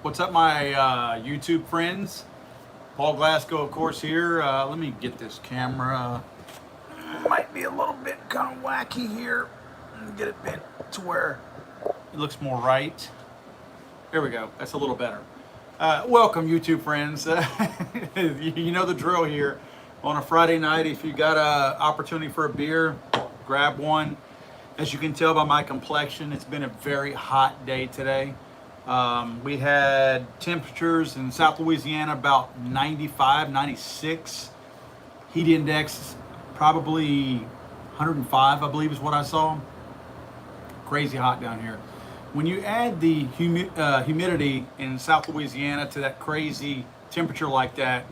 What's up, my YouTube friends? Paul Glasgow, of course, here. Let me get this camera. Might be a little bit kind of wacky here. Get it bent to where it looks more right. There we go. That's a little better. Welcome, YouTube friends. You know the drill here. On a Friday night, if you got an opportunity for a beer, grab one. As you can tell by my complexion, it's been a very hot day today. We had temperatures in South Louisiana about 95, 96. Heat index probably 105, I believe is what I saw. Crazy hot down here. When you add the humidity in South Louisiana to that crazy temperature like that,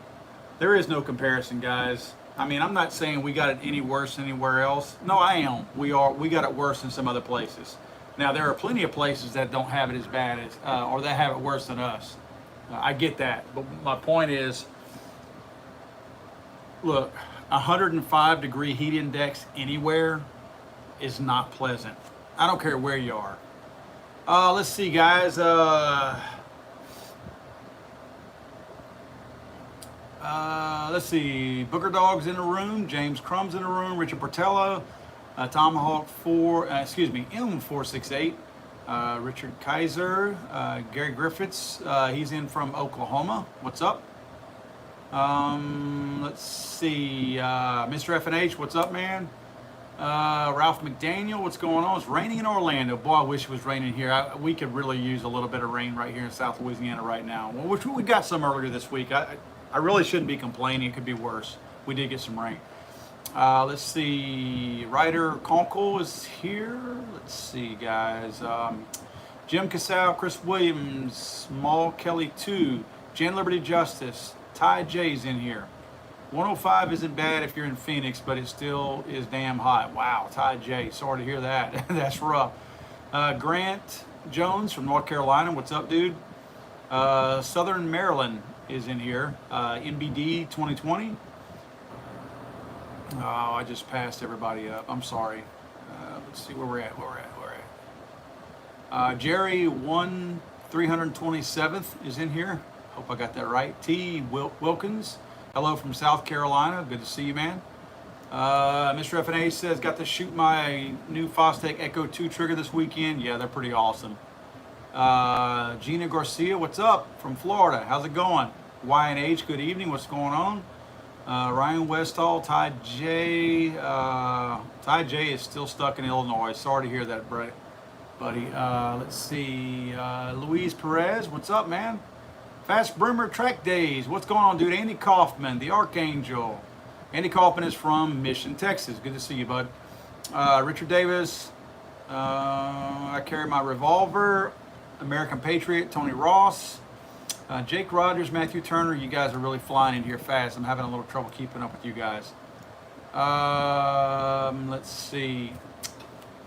there is no comparison, guys. I mean, I'm not saying we got it any worse anywhere else. No, I am. We got it worse in some other places. Now, there are plenty of places that don't have it as bad as, or that have it worse than us. I get that. But my point is, look, 105 degree heat index anywhere is not pleasant. I don't care where you are. Let's see, guys. Let's see. Booker Dog's in the room. James Crumb's in the room. Richard Portello. Tomahawk M468. Richard Kaiser. Gary Griffiths. He's in from Oklahoma. What's up? Let's see. Mr. FNH, what's up, man? Ralph McDaniel, what's going on? It's raining in Orlando. Boy, I wish it was raining here. We could really use a little bit of rain right here in South Louisiana right now. Well, which we got some earlier this week. I really shouldn't be complaining. It could be worse. We did get some rain. Let's see. Ryder Conkle is here. Let's see, guys. Jim Casal, Chris Williams, Small Kelly 2, Jan Liberty Justice, Ty J's in here. 105 isn't bad if you're in Phoenix, but it still is damn hot. Wow, Ty J. Sorry to hear that. That's rough. Grant Jones from North Carolina. What's up, dude? Southern Maryland is in here. MBD 2020. Oh, I just passed everybody up. I'm sorry. Let's see where we're at. Jerry 327th is in here. Hope I got that right. T. Wilkins. Hello from South Carolina. Good to see you, man. Mr. FNA says, got to shoot my new Fostech Echo 2 trigger this weekend. Yeah, they're pretty awesome. Gina Garcia, what's up from Florida? How's it going? YNH, good evening. What's going on? Ryan Westall, Ty J. Ty J is still stuck in Illinois. Sorry to hear that, buddy. Let's see. Luis Perez, what's up, man? Fast Brimmer Track Days. What's going on, dude? Andy Kaufman, the Archangel. Andy Kaufman is from Mission, Texas. Good to see you, bud. Richard Davis. I carry my revolver. American Patriot, Tony Ross. Jake Rogers, Matthew Turner. You guys are really flying in here fast. I'm having a little trouble keeping up with you guys. Let's see.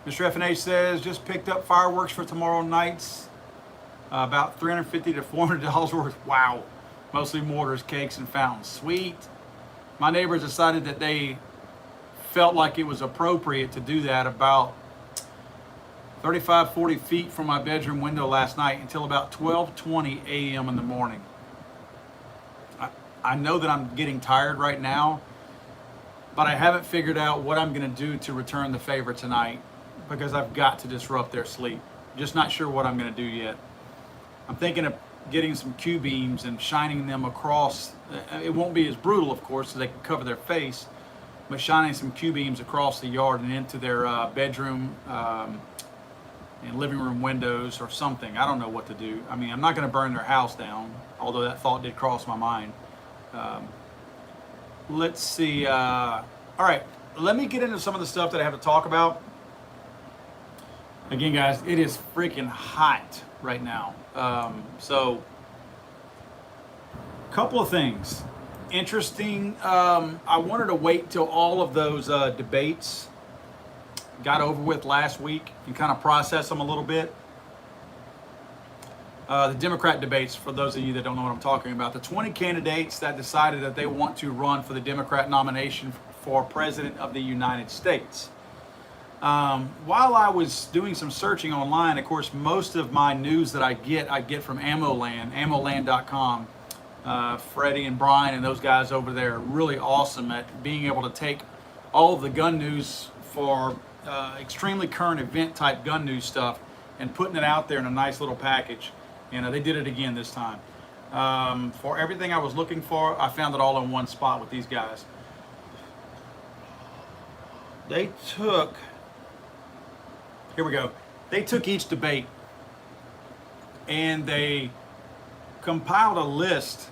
Mr. FNH says, just picked up fireworks for tomorrow night's. About $350 to $400 worth. Wow. Mostly mortars, cakes, and fountains. Sweet. My neighbors decided that they felt like it was appropriate to do that about 35, 40 feet from my bedroom window last night until about 12:20 a.m. in the morning. I know that I'm getting tired right now, but I haven't figured out what I'm going to do to return the favor tonight because I've got to disrupt their sleep. Just not sure what I'm going to do yet. I'm thinking of getting some Q-beams and shining them across. It won't be as brutal, of course, so they can cover their face, but shining some Q-beams across the yard and into their bedroom and living room windows or something. I don't know what to do. I mean, I'm not going to burn their house down, although that thought did cross my mind. Let's see. All right, let me get into some of the stuff that I have to talk about. Again, guys, it is freaking hot right now. So, couple of things. Interesting. I wanted to wait till all of those debates got over with last week and kind of process them a little bit. The Democrat debates, for those of you that don't know what I'm talking about, the 20 candidates that decided that they want to run for the Democrat nomination for President of the United States. While I was doing some searching online, of course, most of my news that I get from AmmoLand, ammoland.com. Freddie and Brian and those guys over there are really awesome at being able to take all of the gun news for extremely current event type gun news stuff and putting it out there in a nice little package. And they did it again this time. For everything I was looking for, I found it all in one spot with these guys. They took, here we go, they took each debate and they compiled a list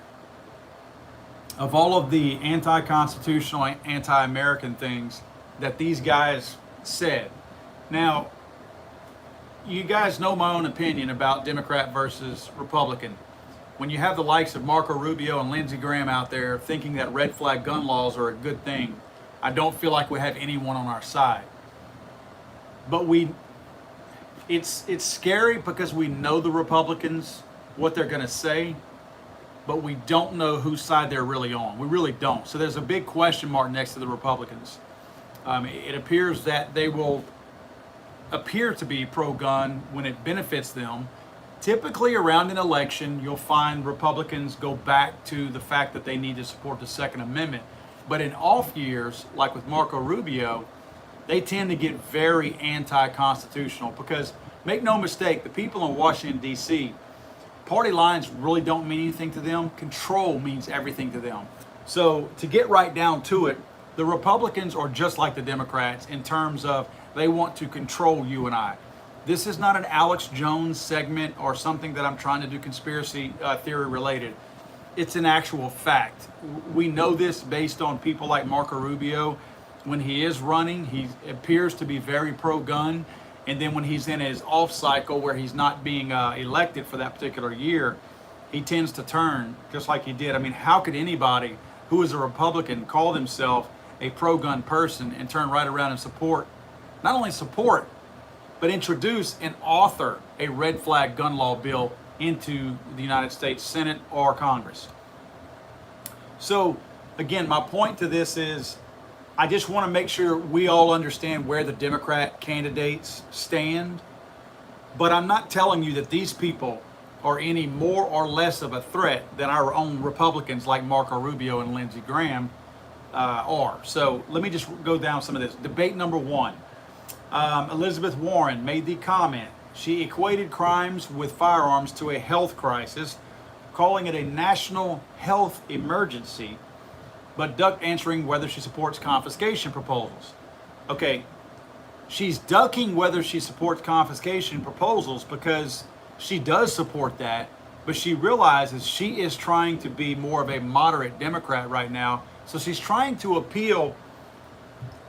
of all of the anti-constitutional, anti-American things that these guys said. Now, you guys know my own opinion about Democrat versus Republican. When you have the likes of Marco Rubio and Lindsey Graham out there thinking that red flag gun laws are a good thing, I don't feel like we have anyone on our side. But it's scary because we know the Republicans, what they're going to say, but we don't know whose side they're really on. We really don't. So there's a big question mark next to the Republicans. It appears that they will appear to be pro-gun when it benefits them. Typically around an election, you'll find Republicans go back to the fact that they need to support the Second Amendment. But in off years, like with Marco Rubio, they tend to get very anti-constitutional because, make no mistake, the people in Washington, D.C., party lines really don't mean anything to them. Control means everything to them. So to get right down to it, the Republicans are just like the Democrats in terms of they want to control you and I. This is not an Alex Jones segment or something that I'm trying to do conspiracy theory related. It's an actual fact. We know this based on people like Marco Rubio. When he is running, he appears to be very pro-gun. And then when he's in his off cycle where he's not being elected for that particular year, he tends to turn just like he did. I mean, how could anybody who is a Republican call themselves a pro-gun person and turn right around and support, not only support, but introduce and author a red flag gun law bill into the United States Senate or Congress? So again, my point to this is I just want to make sure we all understand where the Democrat candidates stand, but I'm not telling you that these people are any more or less of a threat than our own Republicans like Marco Rubio and Lindsey Graham are. So let me just go down some of this. Debate number one. Elizabeth Warren made the comment. She equated crimes with firearms to a health crisis, calling it a national health emergency, but ducked answering whether she supports confiscation proposals. Okay, she's ducking whether she supports confiscation proposals because she does support that, but she realizes she is trying to be more of a moderate Democrat right now. So she's trying to appeal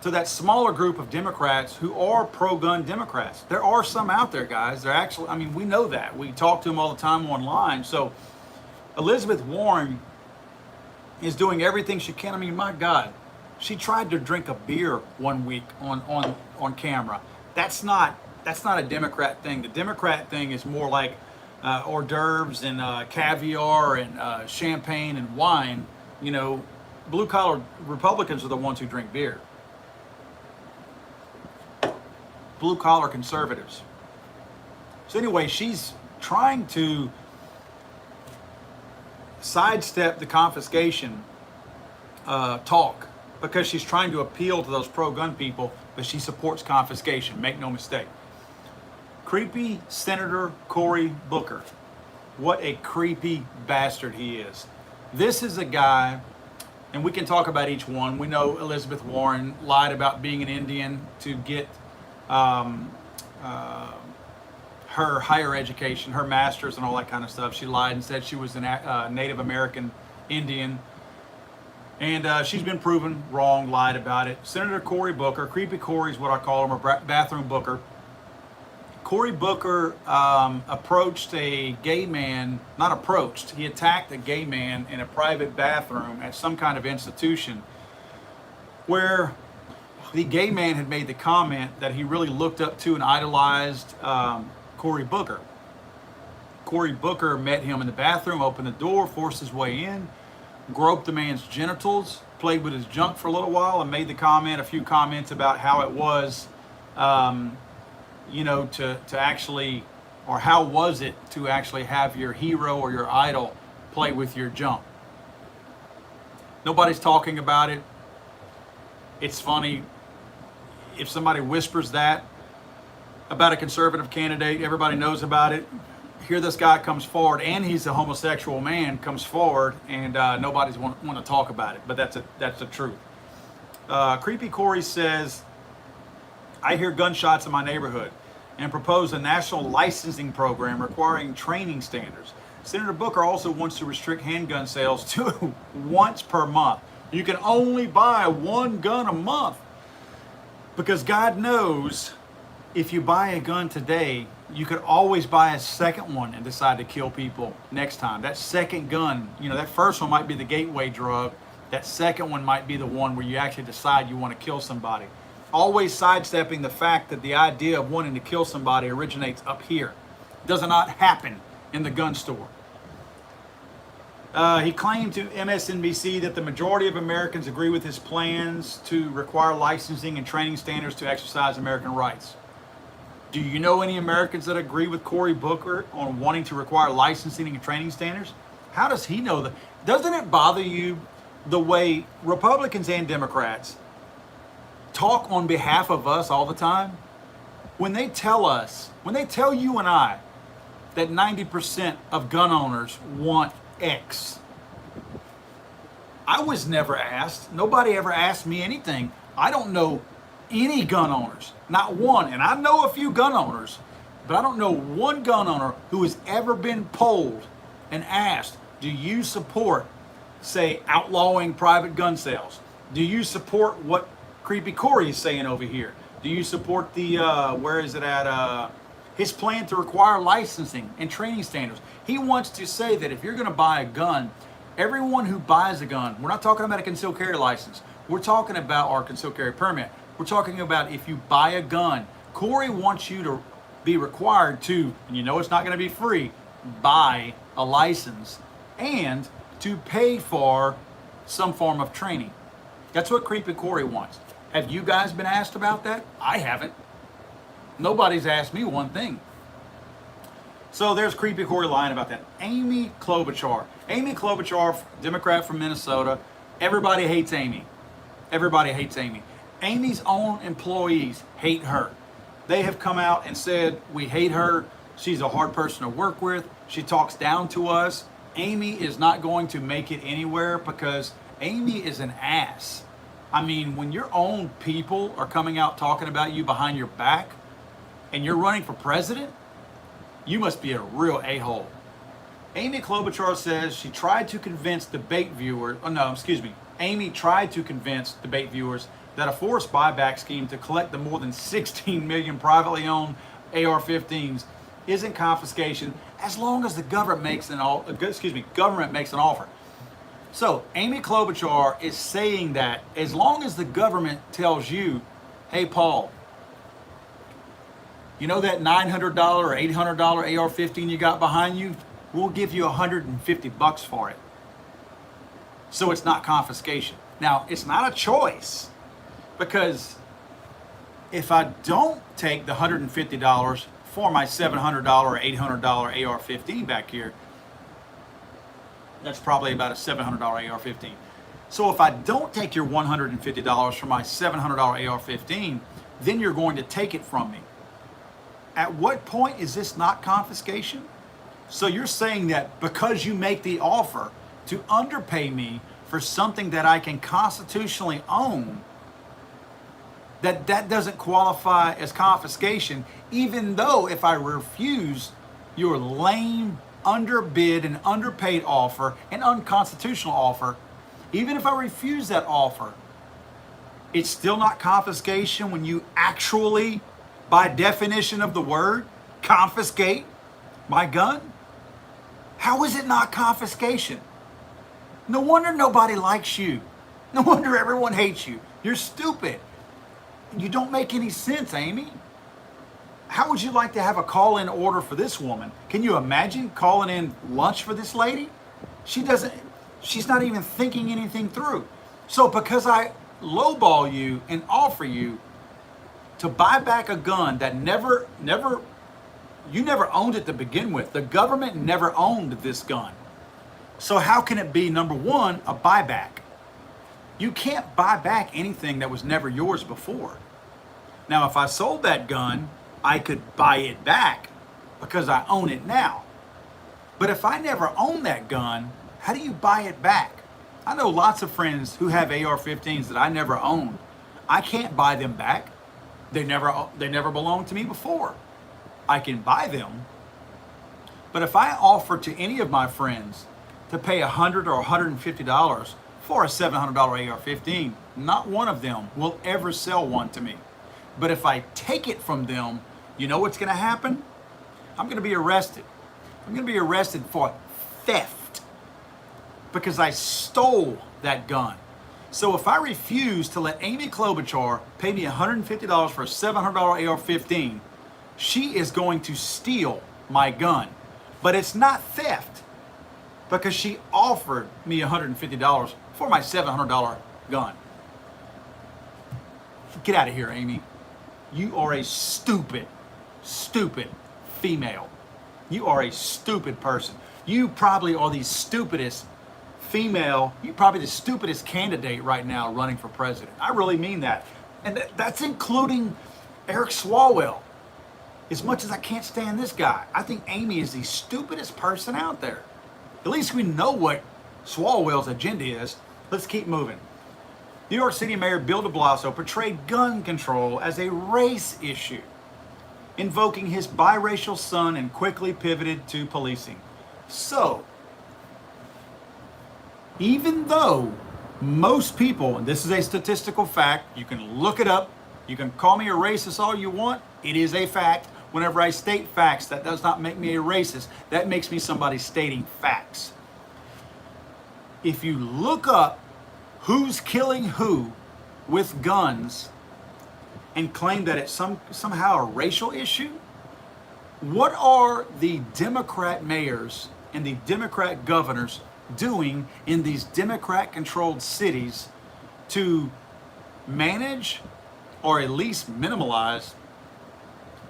to that smaller group of Democrats who are pro-gun Democrats. There are some out there, guys. They're actually, I mean, we know that. We talk to them all the time online. So Elizabeth Warren is doing everything she can. I mean, my God, she tried to drink a beer one week on camera. That's not a Democrat thing. The Democrat thing is more like hors d'oeuvres and caviar and champagne and wine. You know, blue collar Republicans are the ones who drink beer. Blue collar conservatives. So anyway, she's trying to sidestep the confiscation talk because she's trying to appeal to those pro-gun people, but she supports confiscation. Make no mistake. Creepy Senator Cory Booker. What a creepy bastard he is. This is a guy, and we can talk about each one. We know Elizabeth Warren lied about being an Indian to get her higher education, her master's and all that kind of stuff. She lied and said she was a Native American Indian. And she's been proven wrong, lied about it. Senator Cory Booker, Creepy Cory is what I call him, or Bathroom Booker. Cory Booker approached a gay man, not approached, he attacked a gay man in a private bathroom at some kind of institution where the gay man had made the comment that he really looked up to and idolized Cory Booker. Cory Booker met him in the bathroom, opened the door, forced his way in, groped the man's genitals, played with his junk for a little while, and made the comment, a few comments about how it was to actually, or how was it to actually have your hero or your idol play with your junk? Nobody's talking about it. It's funny if somebody whispers that about a conservative candidate, everybody knows about it. Here this guy comes forward, and he's a homosexual man, comes forward, and nobody's want to talk about it. But that's the truth. Creepy Corey says, I hear gunshots in my neighborhood and propose a national licensing program requiring training standards. Senator Booker also wants to restrict handgun sales to once per month. You can only buy one gun a month, because God knows if you buy a gun today, you could always buy a second one and decide to kill people next time. That second gun, that first one might be the gateway drug. That second one might be the one where you actually decide you want to kill somebody. Always sidestepping the fact that the idea of wanting to kill somebody originates up here. It does not happen in the gun store. He claimed to MSNBC that the majority of Americans agree with his plans to require licensing and training standards to exercise American rights. Do you know any Americans that agree with Cory Booker on wanting to require licensing and training standards? How does he know that? Doesn't it bother you the way Republicans and Democrats talk on behalf of us all the time? When they tell you and I that 90% of gun owners want X. I was never asked. Nobody ever asked me anything. I don't know any gun owners, not one. And I know a few gun owners, but I don't know one gun owner who has ever been polled and asked, do you support, say, outlawing private gun sales? Do you support what Creepy Corey is saying over here? Do you support the, his plan to require licensing and training standards? He wants to say that if you're going to buy a gun, everyone who buys a gun, we're not talking about a concealed carry license. We're talking about our concealed carry permit. We're talking about if you buy a gun, Corey wants you to be required to, and it's not going to be free, buy a license and to pay for some form of training. That's what Creepy Corey wants. Have you guys been asked about that? I haven't. Nobody's asked me one thing. So there's Creepy Corey lying about that. Amy Klobuchar. Amy Klobuchar, Democrat from Minnesota. Everybody hates Amy. Everybody hates Amy. Amy's own employees hate her. They have come out and said, we hate her. She's a hard person to work with. She talks down to us. Amy is not going to make it anywhere because Amy is an ass. I mean, when your own people are coming out talking about you behind your back and you're running for president, you must be a real a-hole. Amy Klobuchar says she tried to convince debate viewers, Amy tried to convince debate viewers that a forced buyback scheme to collect the more than 16 million privately owned AR-15s isn't confiscation as long as the government makes an offer. So Amy Klobuchar is saying that as long as the government tells you, hey Paul, you know that $900 or $800 AR-15 you got behind you? We'll give you $150 for it. So it's not confiscation. Now, it's not a choice, because if I don't take the $150 for my $700 or $800 AR-15 back here, that's probably about a $700 AR-15. So if I don't take your $150 for my $700 AR-15, then you're going to take it from me. At what point is this not confiscation? So you're saying that because you make the offer to underpay me for something that I can constitutionally own, that doesn't qualify as confiscation, even though if I refuse your lame, underbid and underpaid offer, an unconstitutional offer, even if I refuse that offer, it's still not confiscation when you actually, by definition of the word, confiscate my gun? How is it not confiscation? No wonder nobody likes you. No wonder everyone hates you. You're stupid. You don't make any sense, Amy. How would you like to have a call-in order for this woman? Can you imagine calling in lunch for this lady? She's not even thinking anything through. So because I lowball you and offer you to buy back a gun that you never owned it to begin with. The government never owned this gun. So how can it be, number one, a buyback? You can't buy back anything that was never yours before. Now, if I sold that gun, I could buy it back because I own it now. But if I never owned that gun, how do you buy it back? I know lots of friends who have AR-15s that I never owned. I can't buy them back. They never belonged to me before. I can buy them. But if I offer to any of my friends to pay $100 or $150 for a $700 AR-15, not one of them will ever sell one to me. But if I take it from them, you know what's going to happen? I'm going to be arrested. I'm going to be arrested for theft because I stole that gun. So if I refuse to let Amy Klobuchar pay me $150 for a $700 AR-15, she is going to steal my gun. But it's not theft because she offered me $150 for my $700 gun. Get out of here, Amy. You are a stupid female. You are a stupid person. You probably are the stupidest female, you're probably the stupidest candidate right now running for president. I really mean that. And that's including Eric Swalwell. As much as I can't stand this guy, I think Amy is the stupidest person out there. At least we know what Swalwell's agenda is. Let's keep moving. New York City Mayor Bill de Blasio portrayed gun control as a race issue, invoking his biracial son and quickly pivoted to policing. So, even though most people, and this is a statistical fact, you can look it up, you can call me a racist all you want, it is a fact. Whenever I state facts, that does not make me a racist. That makes me somebody stating facts. If you look up who's killing who with guns and claim that it's somehow a racial issue, what are the Democrat mayors and the Democrat governors doing in these Democrat-controlled cities to manage or at least minimize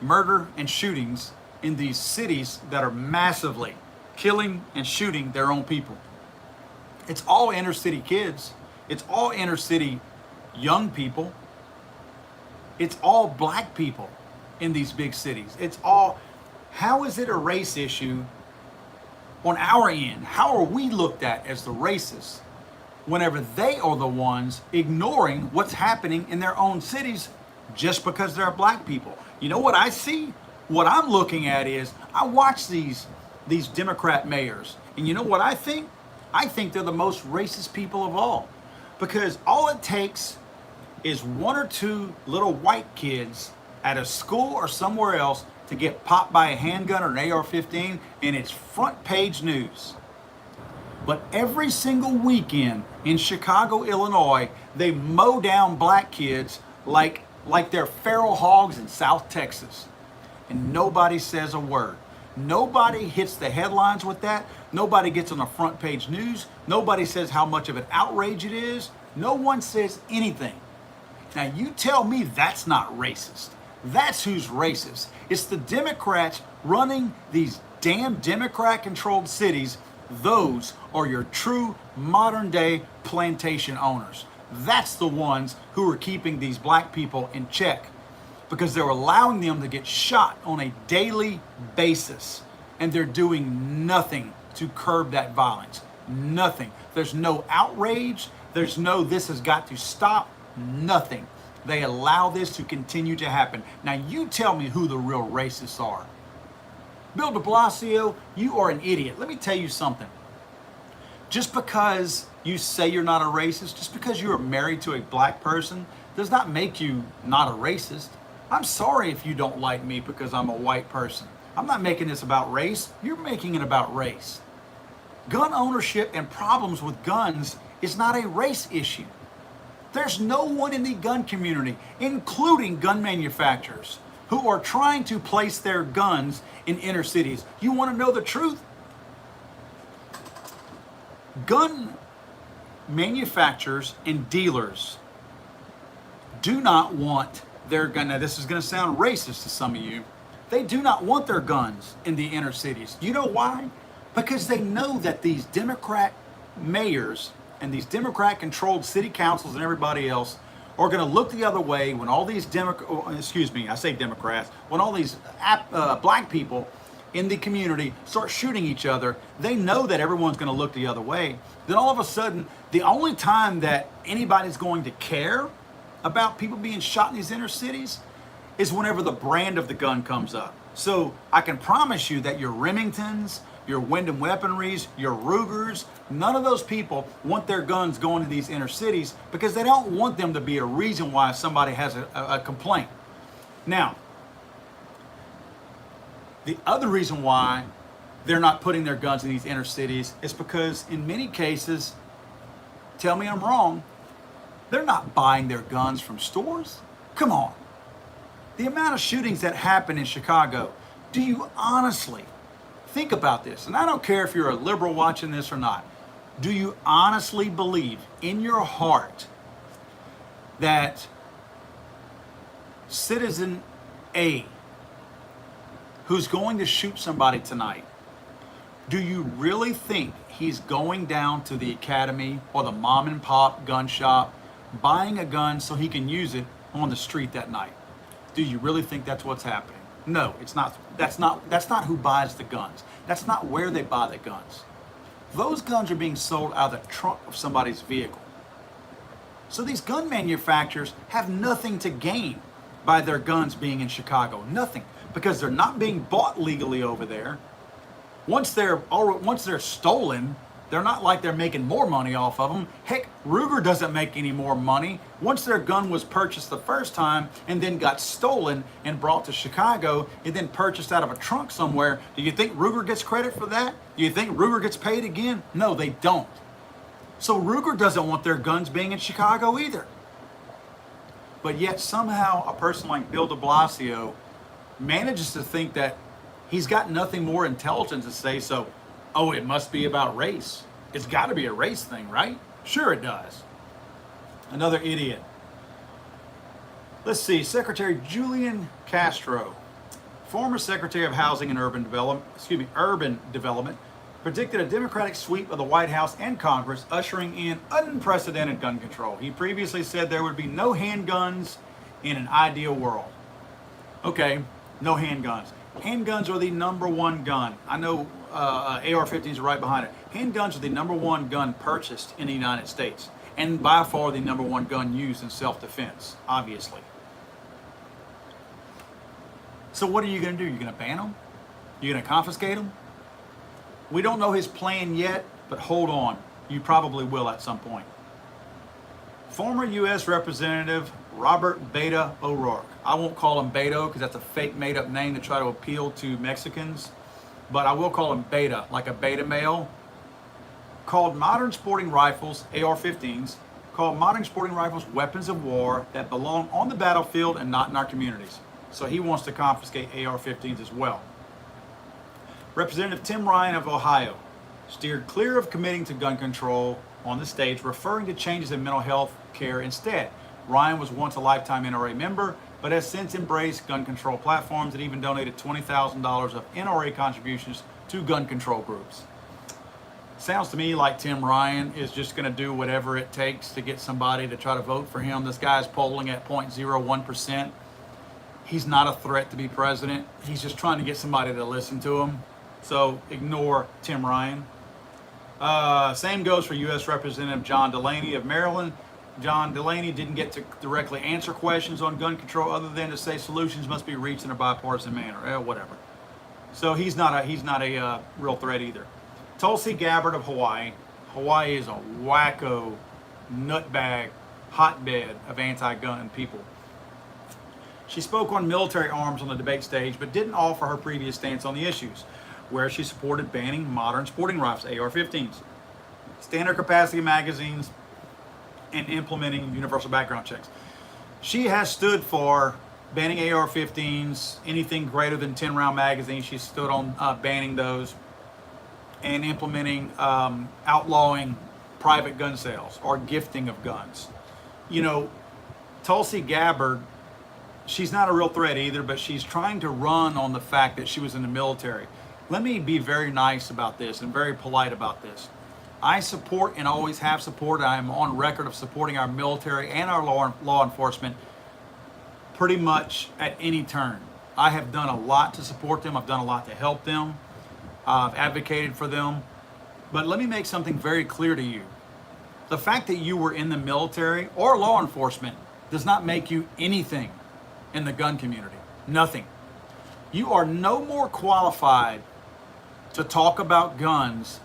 murder and shootings in these cities that are massively killing and shooting their own people? It's all inner city kids. It's all inner city young people. It's all black people in these big cities. It's all, how is it a race issue on our end? How are we looked at as the racists whenever they are the ones ignoring what's happening in their own cities just because they're black people? You know what I see? What I'm looking at is, I watch these Democrat mayors, and you know what I think? I think they're the most racist people of all, because all it takes is one or two little white kids at a school or somewhere else to get popped by a handgun or an AR-15, and it's front page news. But every single weekend in Chicago, Illinois, they mow down black kids like they're feral hogs in South Texas. And nobody says a word. Nobody hits the headlines with that. Nobody gets on the front page news. Nobody says how much of an outrage it is. No one says anything. Now you tell me that's not racist. That's who's racist. It's the Democrats running these damn Democrat-controlled cities. Those are your true modern-day plantation owners. That's the ones who are keeping these black people in check, because they're allowing them to get shot on a daily basis, and they're doing nothing to curb that violence. Nothing. There's no outrage. There's no this has got to stop. Nothing. They allow this to continue to happen. Now you tell me who the real racists are. Bill de Blasio, you are an idiot. Let me tell you something. Just because you say you're not a racist, just because you are married to a black person, does not make you not a racist. I'm sorry if you don't like me because I'm a white person. I'm not making this about race. You're making it about race. Gun ownership and problems with guns is not a race issue. There's no one in the gun community, including gun manufacturers, who are trying to place their guns in inner cities. You want to know the truth? Gun manufacturers and dealers do not want this is gonna sound racist to some of you, they do not want their guns in the inner cities. You know why? Because they know that these Democrat mayors and these Democrat controlled city councils and everybody else are going to look the other way when all these Democrats, when all these black people in the community start shooting each other. They know that everyone's going to look the other way. Then all of a sudden, the only time that anybody's going to care about people being shot in these inner cities is whenever the brand of the gun comes up. So I can promise you that your Remingtons, your Wyndham weaponries, your Rugers, none of those people want their guns going to these inner cities because they don't want them to be a reason why somebody has a complaint. Now, the other reason why they're not putting their guns in these inner cities is because in many cases, tell me I'm wrong, they're not buying their guns from stores. Come on. The amount of shootings that happen in Chicago, do you honestly think about this? And I don't care if you're a liberal watching this or not. Do you honestly believe in your heart that citizen A, who's going to shoot somebody tonight, do you really think he's going down to the academy or the mom and pop gun shop, buying a gun so he can use it on the street that night? Do you really think that's what's happening? No, it's not. That's not who buys the guns. That's not where they buy the guns. Those guns are being sold out of the trunk of somebody's vehicle. So these gun manufacturers have nothing to gain by their guns being in Chicago. Nothing. Because they're not being bought legally over there. Once they're stolen, they're not like they're making more money off of them. Heck, Ruger doesn't make any more money. Once their gun was purchased the first time and then got stolen and brought to Chicago and then purchased out of a trunk somewhere, do you think Ruger gets credit for that? Do you think Ruger gets paid again? No, they don't. So Ruger doesn't want their guns being in Chicago either. But yet somehow a person like Bill de Blasio manages to think that he's got nothing more intelligent to say, so, oh, it must be about race. It's got to be a race thing, right? Sure it does. Another idiot. Let's see, Secretary Julian Castro, former Secretary of Housing and Urban Development, predicted a Democratic sweep of the White House and Congress, ushering in unprecedented gun control. He previously said there would be no handguns in an ideal world. Okay, no handguns. Handguns are the number one gun. I know AR-15s are right behind it. Handguns are the number one gun purchased in the United States, and by far the number one gun used in self-defense, obviously. So what are you going to do? You're going to ban them? You're going to confiscate them? We don't know his plan yet, but hold on. You probably will at some point. Former U.S. Representative Robert Beto O'Rourke. I won't call him Beto because that's a fake made-up name to try to appeal to Mexicans, but I will call him Beta, like a beta male. Called modern sporting rifles, AR-15s, called modern sporting rifles weapons of war that belong on the battlefield and not in our communities. So he wants to confiscate AR-15s as well. Representative Tim Ryan of Ohio steered clear of committing to gun control on the stage, referring to changes in mental health care instead. Ryan was once a lifetime NRA member, but has since embraced gun control platforms and even donated $20,000 of NRA contributions to gun control groups. Sounds to me like Tim Ryan is just going to do whatever it takes to get somebody to try to vote for him. This guy's polling at 0.01%. He's not a threat to be president. He's just trying to get somebody to listen to him. So ignore Tim Ryan. Same goes for U.S. Representative John Delaney of Maryland. John Delaney didn't get to directly answer questions on gun control other than to say solutions must be reached in a bipartisan manner. Whatever. So he's not a real threat either. Tulsi Gabbard of Hawaii. Hawaii is a wacko, nutbag, hotbed of anti-gun people. She spoke on military arms on the debate stage, but didn't offer her previous stance on the issues, where she supported banning modern sporting rifles, AR-15s, standard capacity magazines, and implementing universal background checks. She has stood for banning AR-15s, anything greater than 10-round magazines. She stood on banning those and implementing outlawing private gun sales or gifting of guns. You know, Tulsi Gabbard she's not a real threat either, but she's trying to run on the fact that she was in the military. Let me be very nice about this and very polite about this. I support and always have supported, I am on record of supporting our military and our law enforcement pretty much at any turn. I have done a lot to support them. I've done a lot to help them. I've advocated for them. But let me make something very clear to you. The fact that you were in the military or law enforcement does not make you anything in the gun community. Nothing. You are no more qualified to talk about guns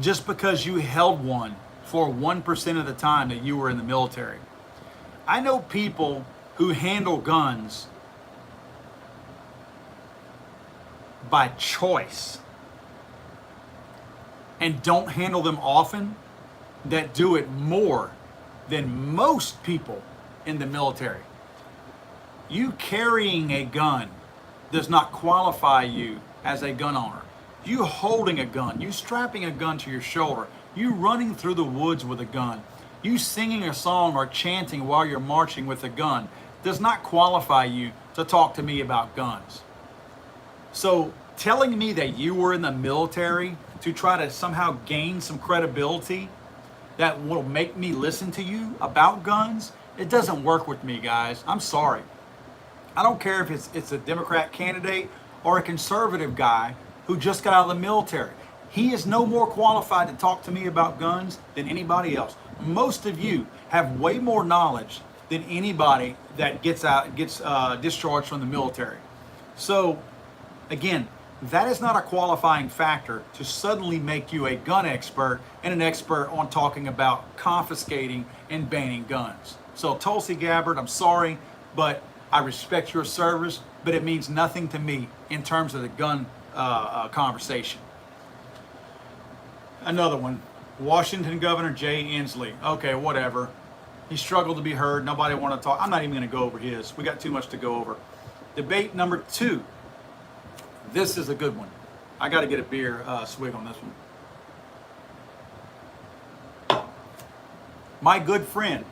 just because you held one for 1% of the time that you were in the military. I know people who handle guns by choice and don't handle them often, that do it more than most people in the military. You carrying a gun does not qualify you as a gun owner. You holding a gun, you strapping a gun to your shoulder, you running through the woods with a gun, you singing a song or chanting while you're marching with a gun does not qualify you to talk to me about guns. So telling me that you were in the military to try to somehow gain some credibility that will make me listen to you about guns, it doesn't work with me, guys. I'm sorry. I don't care if it's a Democrat candidate or a conservative guy who just got out of the military. He is no more qualified to talk to me about guns than anybody else. Most of you have way more knowledge than anybody that gets discharged from the military. So again, that is not a qualifying factor to suddenly make you a gun expert and an expert on talking about confiscating and banning guns. So Tulsi Gabbard, I'm sorry, but I respect your service, but it means nothing to me in terms of the gun conversation. Another one, Washington Governor Jay Inslee. Okay, whatever. He struggled to be heard. Nobody wanted to talk. I'm not even going to go over his. We got too much to go over. Debate number 2. This is a good one. I got to get a beer swig on this one. My good friend,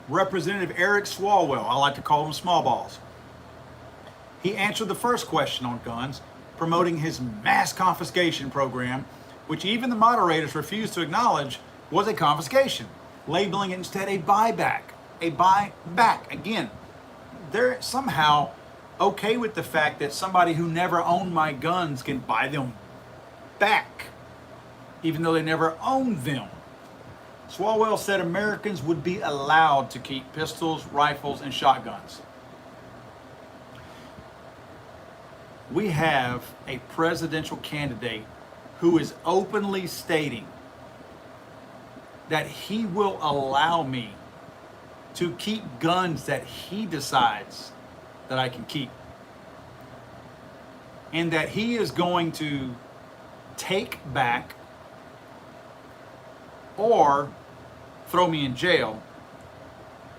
Representative Eric Swalwell, I like to call him Small Balls. He answered the first question on guns, promoting his mass confiscation program, which even the moderators refused to acknowledge was a confiscation, labeling it instead a buyback. A buyback. Again, they're somehow okay with the fact that somebody who never owned my guns can buy them back, even though they never owned them. Swalwell said Americans would be allowed to keep pistols, rifles, and shotguns. We have a presidential candidate who is openly stating that he will allow me to keep guns that he decides that I can keep. And that he is going to take back or throw me in jail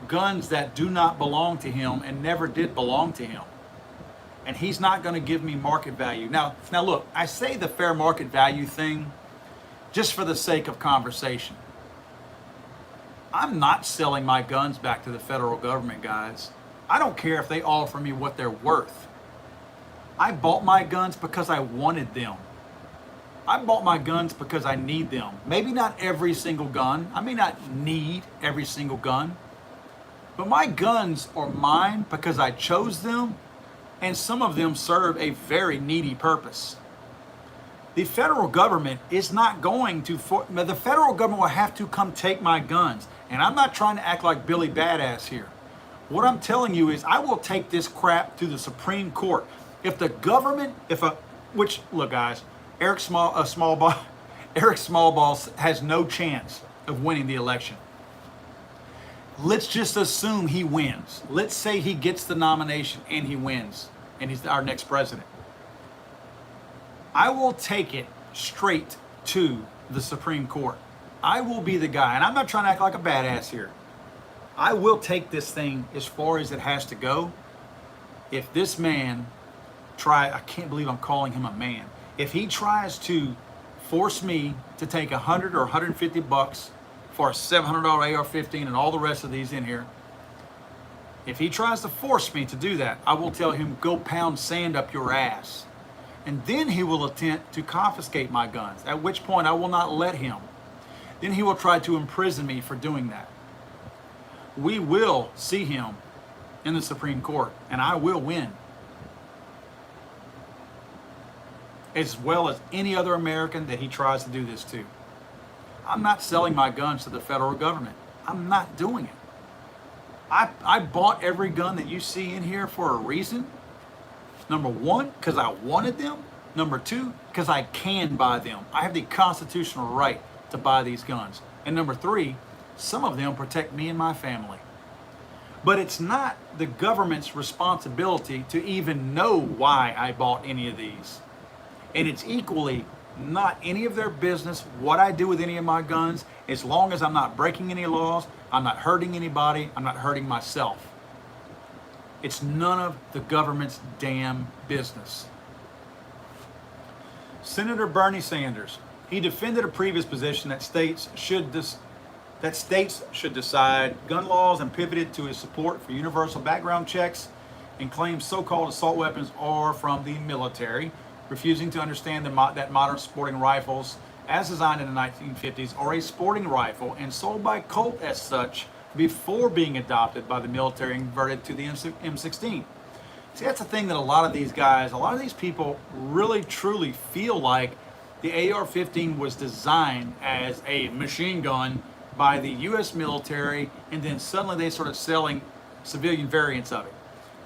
guns that do not belong to him and never did belong to him. And he's not going to give me market value. Now look, I say the fair market value thing just for the sake of conversation. I'm not selling my guns back to the federal government, guys. I don't care if they offer me what they're worth. I bought my guns because I wanted them. I bought my guns because I need them. Maybe not every single gun. I may not need every single gun. But my guns are mine because I chose them, and some of them serve a very needy purpose. The federal government is not going to, the federal government will have to come take my guns. And I'm not trying to act like Billy Badass here. What I'm telling you is I will take this crap to the Supreme Court. If the government, look guys, Eric Smallballs has no chance of winning the election. Let's just assume he wins. Let's say he gets the nomination and he wins and he's our next president. I will take it straight to the Supreme Court. I will be the guy, and I'm not trying to act like a badass here. I will take this thing as far as it has to go. If this man I can't believe I'm calling him a man. If he tries to force me to take $100 or $150 for a $700 AR-15 and all the rest of these in here, If he tries to force me to do that, I will tell him, go pound sand up your ass. And then he will attempt to confiscate my guns, at which point I will not let him. Then he will try to imprison me for doing that. We will see him in the Supreme Court, and I will win. As well as any other American that he tries to do this to. I'm not selling my guns to the federal government. I'm not doing it. I bought every gun that you see in here for a reason. Number one, because I wanted them. Number two, because I can buy them. I have the constitutional right to buy these guns. And number three, some of them protect me and my family. But it's not the government's responsibility to even know why I bought any of these. And it's equally not any of their business what I do with any of my guns, as long as I'm not breaking any laws, I'm not hurting anybody, I'm not hurting myself. It's none of the government's damn business. Senator Bernie Sanders, he defended a previous position that states should decide gun laws and pivoted to his support for universal background checks and claimed so-called assault weapons are from the military, refusing to understand that modern sporting rifles, as designed in the 1950s, are a sporting rifle and sold by Colt as such before being adopted by the military and converted to the M16. See, that's the thing that a lot of these people really truly feel like the AR-15 was designed as a machine gun by the U.S. military, and then suddenly they started selling civilian variants of it.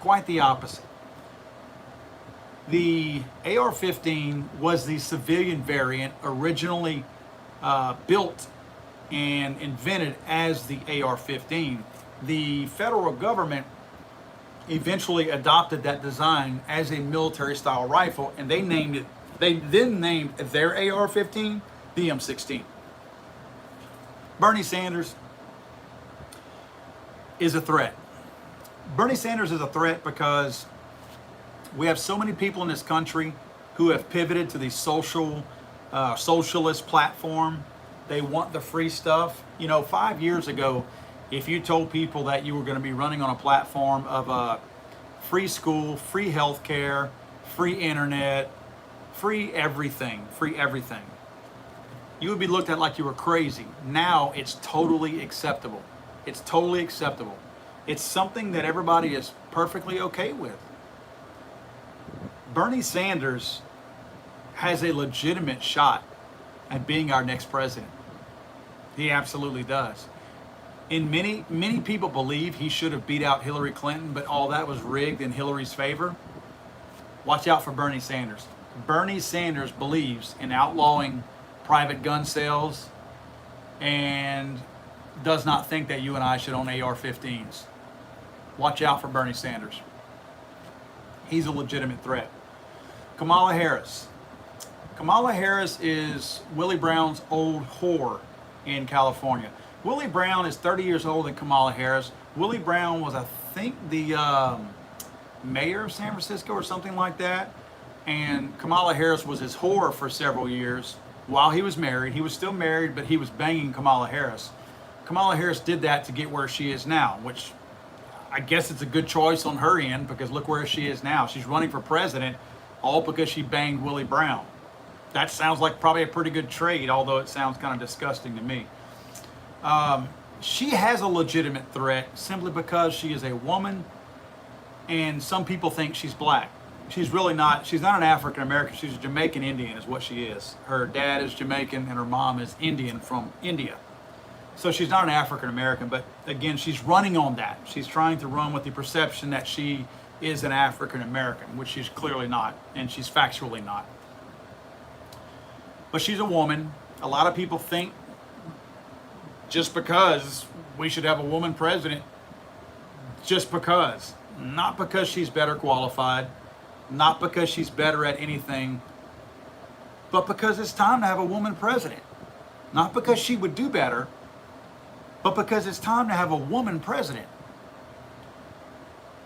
Quite the opposite. The AR-15 was the civilian variant originally built and invented as the AR-15. The federal government eventually adopted that design as a military style rifle, and they then named their AR-15 the M16. Bernie Sanders is a threat. Bernie Sanders is a threat because we have so many people in this country who have pivoted to the socialist platform. They want the free stuff. 5 years ago, if you told people that you were going to be running on a platform of free school, free healthcare, free internet, free everything, you would be looked at like you were crazy. Now it's totally acceptable. It's totally acceptable. It's something that everybody is perfectly okay with. Bernie Sanders has a legitimate shot at being our next president. He absolutely does. And many people believe he should have beat out Hillary Clinton, but all that was rigged in Hillary's favor. Watch out for Bernie Sanders. Bernie Sanders believes in outlawing private gun sales and does not think that you and I should own AR-15s. Watch out for Bernie Sanders. He's a legitimate threat. Kamala Harris. Kamala Harris is Willie Brown's old whore in California. Willie Brown is 30 years older than Kamala Harris. Willie Brown was, I think, the mayor of San Francisco or something like that. And Kamala Harris was his whore for several years while he was married. He was still married, but he was banging Kamala Harris. Kamala Harris did that to get where she is now, which I guess it's a good choice on her end, because look where she is now. She's running for president all because she banged Willie Brown. That sounds like probably a pretty good trade, although it sounds kind of disgusting to me. She has a legitimate threat simply because she is a woman, and some people think she's black. She's really not. She's not an African American. She's a Jamaican Indian is what she is. Her dad is Jamaican and her mom is Indian from India. So she's not an African American, but again, she's running on that. She's trying to run with the perception that she is an African American, which she's clearly not, and she's factually not. But she's a woman. A lot of people think just because we should have a woman president, just because. Not because she's better qualified, not because she's better at anything, but because it's time to have a woman president. Not because she would do better, but because it's time to have a woman president.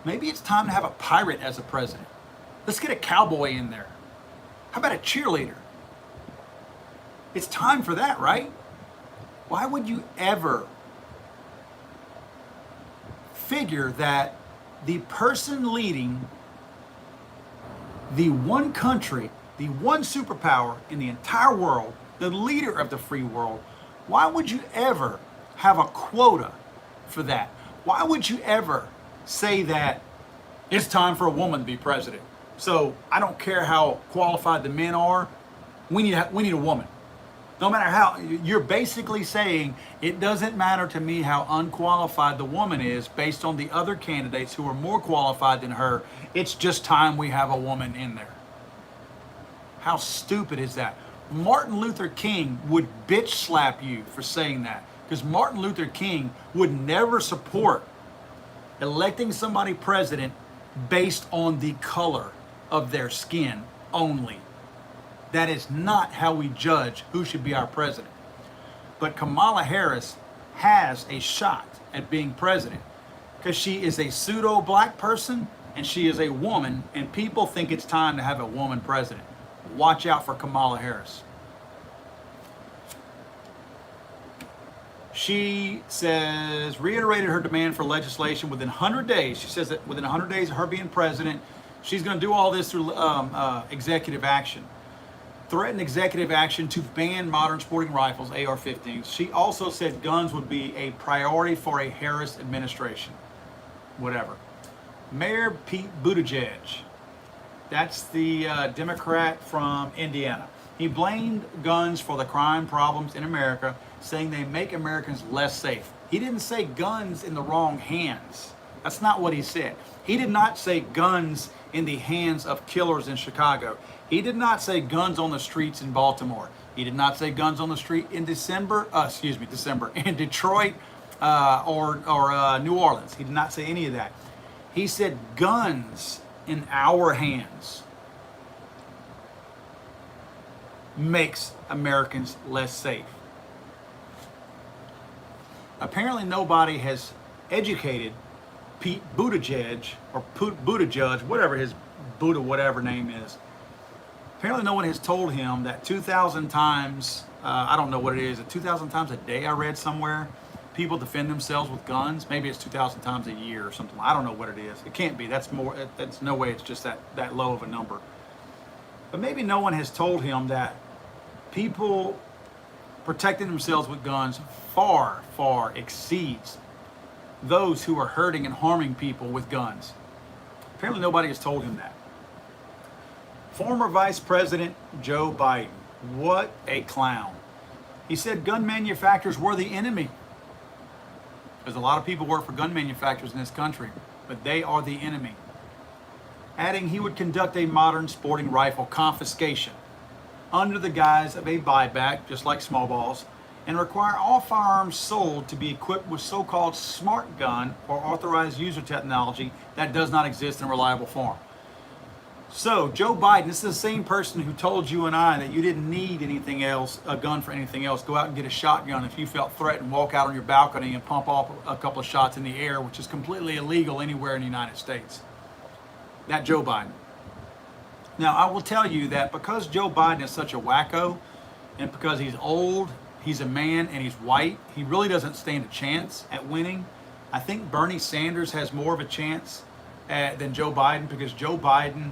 Maybe it's time to have a pirate as a president. Let's get a cowboy in there. How about a cheerleader? It's time for that, right? Why would you ever figure that the person leading the one country, the one superpower in the entire world, the leader of the free world, why would you ever have a quota for that? Why would you ever say that it's time for a woman to be president? So I don't care how qualified the men are, we need a woman. No matter how, you're basically saying it doesn't matter to me how unqualified the woman is based on the other candidates who are more qualified than her. It's just time we have a woman in there. How stupid is that? Martin Luther King would bitch slap you for saying that, because Martin Luther King would never support electing somebody president based on the color of their skin only. That is not how we judge who should be our president. But Kamala Harris has a shot at being president because she is a pseudo black person and she is a woman, and people think it's time to have a woman president. Watch out for Kamala Harris. She says, reiterated her demand for legislation within 100 days. She says that within 100 days of her being president, she's going to do all this through executive action. Threatened executive action to ban modern sporting rifles, AR-15s. She also said guns would be a priority for a Harris administration. Whatever. Mayor Pete Buttigieg, that's the Democrat from Indiana. He blamed guns for the crime problems in America, saying they make Americans less safe. He didn't say guns in the wrong hands. That's not what he said. He did not say guns in the hands of killers in Chicago. He did not say guns on the streets in Baltimore. He did not say guns on the street in December, in Detroit or New Orleans. He did not say any of that. He said guns in our hands makes Americans less safe. Apparently nobody has educated Pete Buttigieg, or Buttigieg, whatever his Buddha whatever name is. Apparently no one has told him that 2,000 times, I don't know what it is, 2,000 times a day I read somewhere, people defend themselves with guns. Maybe it's 2,000 times a year or something. I don't know what it is. It can't be. That's no way it's just that low of a number. But maybe no one has told him that people protecting themselves with guns far, far exceeds those who are hurting and harming people with guns. Apparently nobody has told him that. Former Vice President Joe Biden, what a clown. He said gun manufacturers were the enemy. There's a lot of people work for gun manufacturers in this country, but they are the enemy. Adding he would conduct a modern sporting rifle confiscation under the guise of a buyback, just like small balls, and require all firearms sold to be equipped with so-called smart gun or authorized user technology that does not exist in reliable form. So Joe Biden, this is the same person who told you and I that you didn't need anything else, a gun for anything else. Go out and get a shotgun if you felt threatened, walk out on your balcony and pump off a couple of shots in the air, which is completely illegal anywhere in the United States. That Joe Biden. Now, I will tell you that because Joe Biden is such a wacko, and because he's old, he's a man, and he's white, he really doesn't stand a chance at winning. I think Bernie Sanders has more of a chance than Joe Biden, because Joe Biden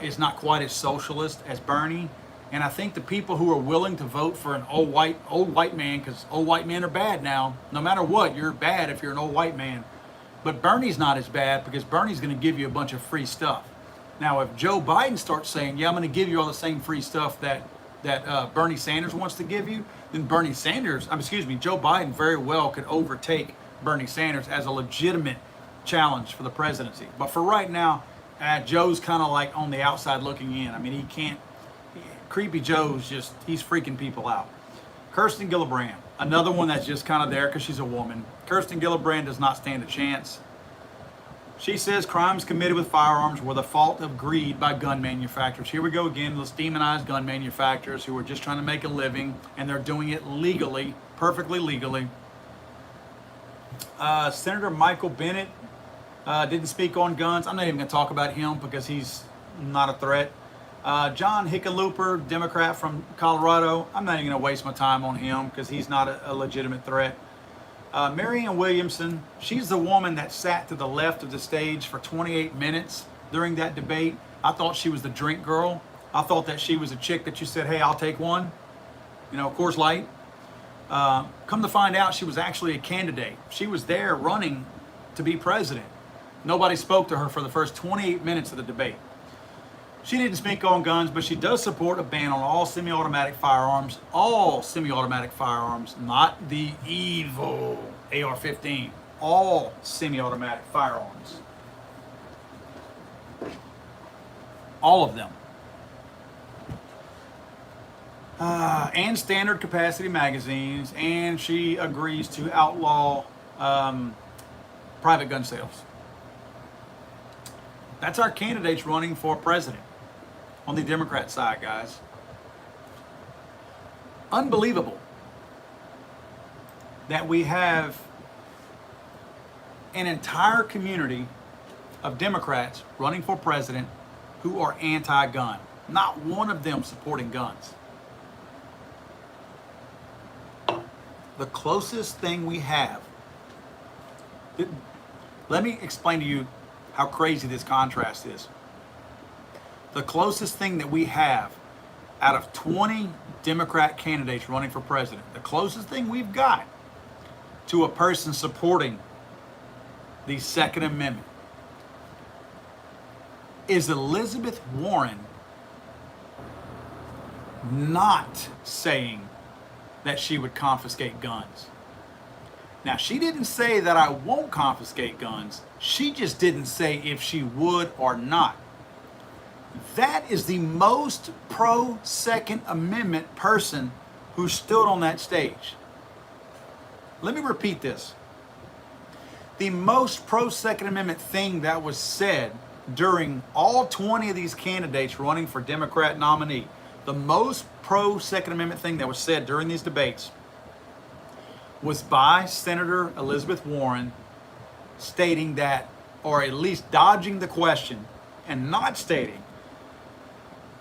is not quite as socialist as Bernie. And I think the people who are willing to vote for an old white man, because old white men are bad now, no matter what, you're bad if you're an old white man. But Bernie's not as bad, because Bernie's going to give you a bunch of free stuff. Now, if Joe Biden starts saying, yeah, I'm going to give you all the same free stuff that Bernie Sanders wants to give you, then Joe Biden very well could overtake Bernie Sanders as a legitimate challenge for the presidency. But for right now, Joe's kind of like on the outside looking in. I mean, Creepy Joe's he's freaking people out. Kirsten Gillibrand, another one that's just kind of there because she's a woman. Kirsten Gillibrand does not stand a chance. She says crimes committed with firearms were the fault of greed by gun manufacturers. Here we go again. Let's demonize gun manufacturers who are just trying to make a living, and they're doing it legally, perfectly legally. Senator Michael Bennet didn't speak on guns. I'm not even going to talk about him because he's not a threat. John Hickenlooper, Democrat from Colorado. I'm not even going to waste my time on him because he's not a legitimate threat. Marianne Williamson, she's the woman that sat to the left of the stage for 28 minutes during that debate. I thought she was the drink girl. I thought that she was a chick that you said, hey, I'll take one. You know, Coors Light. Come to find out, she was actually a candidate. She was there running to be president. Nobody spoke to her for the first 28 minutes of the debate. She didn't speak on guns, but she does support a ban on all semi-automatic firearms. All semi-automatic firearms, not the evil AR-15. All semi-automatic firearms. All of them. And standard capacity magazines, and she agrees to outlaw private gun sales. That's our candidates running for president on the Democrat side, guys. Unbelievable that we have an entire community of Democrats running for president who are anti-gun. Not one of them supporting guns. The closest thing we have, let me explain to you how crazy this contrast is. The closest thing that we have out of 20 Democrat candidates running for president, the closest thing we've got to a person supporting the Second Amendment is Elizabeth Warren not saying that she would confiscate guns. Now, she didn't say that I won't confiscate guns. She just didn't say if she would or not. That is the most pro-Second Amendment person who stood on that stage. Let me repeat this. The most pro-Second Amendment thing that was said during all 20 of these candidates running for Democrat nominee, the most pro-Second Amendment thing that was said during these debates was by Senator Elizabeth Warren stating that, or at least dodging the question and not stating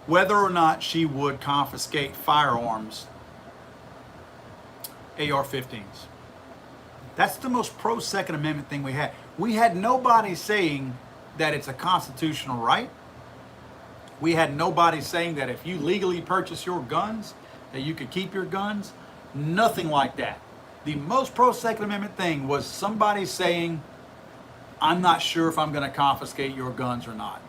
whether or not she would confiscate firearms, AR-15s. That's the most pro-Second Amendment thing we had. We had nobody saying that it's a constitutional right. We had nobody saying that if you legally purchase your guns, that you could keep your guns. Nothing like that. The most pro-Second Amendment thing was somebody saying, I'm not sure if I'm going to confiscate your guns or not.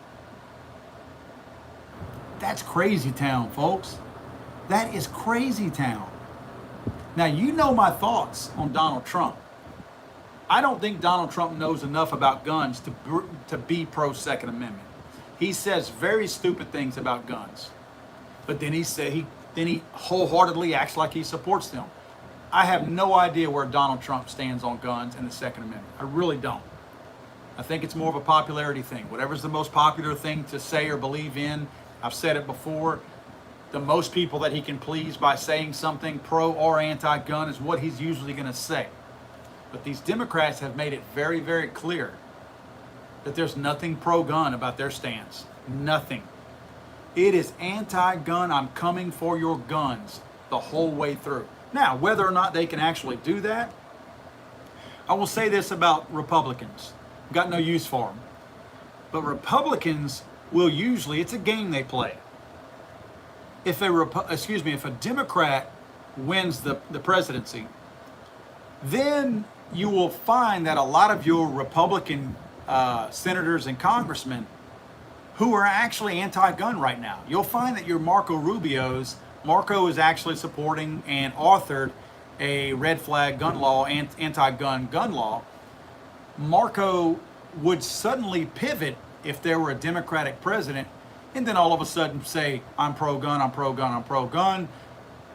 That's crazy town, folks. That is crazy town. Now, you know my thoughts on Donald Trump. I don't think Donald Trump knows enough about guns to be pro-Second Amendment. He says very stupid things about guns. But then he wholeheartedly acts like he supports them. I have no idea where Donald Trump stands on guns and the Second Amendment. I really don't. I think it's more of a popularity thing. Whatever's the most popular thing to say or believe in, I've said it before, the most people that he can please by saying something pro or anti-gun is what he's usually going to say. But these Democrats have made it very, very clear that there's nothing pro-gun about their stance. Nothing. It is anti-gun, I'm coming for your guns the whole way through. Now, whether or not they can actually do that, I will say this about Republicans. Got no use for them. But Republicans will usually, it's a game they play. If a Democrat wins the presidency, then you will find that a lot of your Republican senators and congressmen who are actually anti-gun right now. You'll find that your Marco is actually supporting and authored a red flag gun law and anti-gun gun law. Marco would suddenly pivot if there were a Democratic president and then all of a sudden say, I'm pro-gun, I'm pro-gun, I'm pro-gun.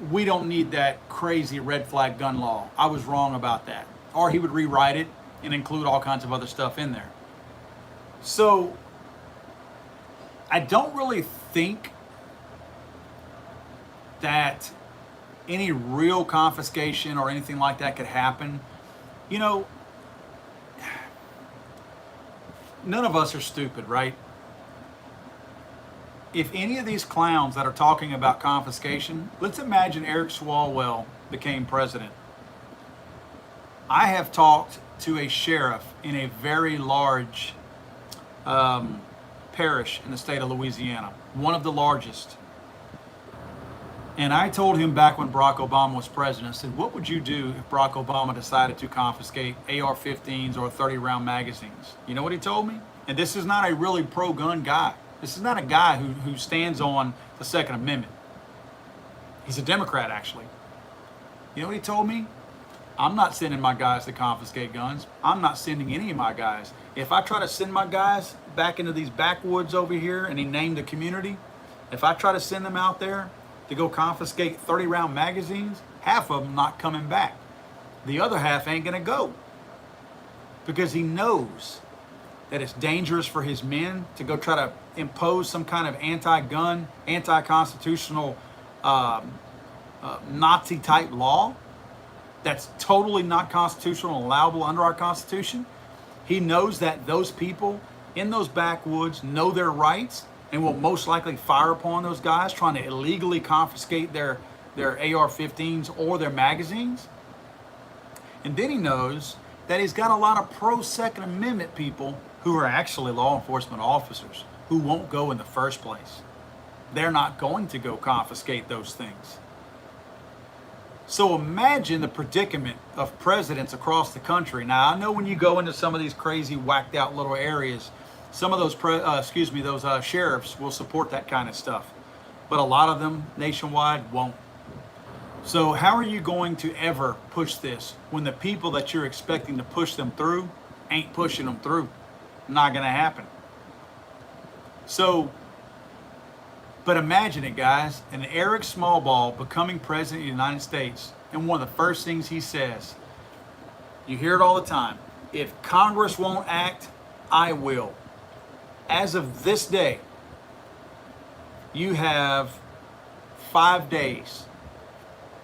We don't need that crazy red flag gun law. I was wrong about that. Or he would rewrite it and include all kinds of other stuff in there. So I don't really think that any real confiscation or anything like that could happen. You know, none of us are stupid, right? If any of these clowns that are talking about confiscation, let's imagine Eric Swalwell became president. I have talked to a sheriff in a very large parish in the state of Louisiana, one of the largest. And I told him back when Barack Obama was president, I said, what would you do if Barack Obama decided to confiscate AR-15s or 30-round magazines? You know what he told me? And this is not a really pro-gun guy. This is not a guy who stands on the Second Amendment. He's a Democrat, actually. You know what he told me? I'm not sending my guys to confiscate guns. I'm not sending any of my guys. If I try to send my guys back into these backwoods over here, and he named the community, if I try to send them out there to go confiscate 30-round magazines, half of them not coming back. The other half ain't gonna go, because he knows that it's dangerous for his men to go try to impose some kind of anti-gun, anti-constitutional Nazi-type law that's totally not constitutional and allowable under our Constitution. He knows that those people in those backwoods know their rights and will most likely fire upon those guys trying to illegally confiscate their AR-15s or their magazines. And then he knows that he's got a lot of pro-Second Amendment people who are actually law enforcement officers who won't go in the first place. They're not going to go confiscate those things. So imagine the predicament of presidents across the country. Now, I know when you go into some of these crazy, whacked out little areas, some of those sheriffs will support that kind of stuff, but a lot of them nationwide won't. So how are you going to ever push this when the people that you're expecting to push them through ain't pushing them through? Not going to happen. So, but imagine it, guys, an Eric Smallball becoming president of the United States, and one of the first things he says, you hear it all the time, if Congress won't act, I will. As of this day, you have 5 days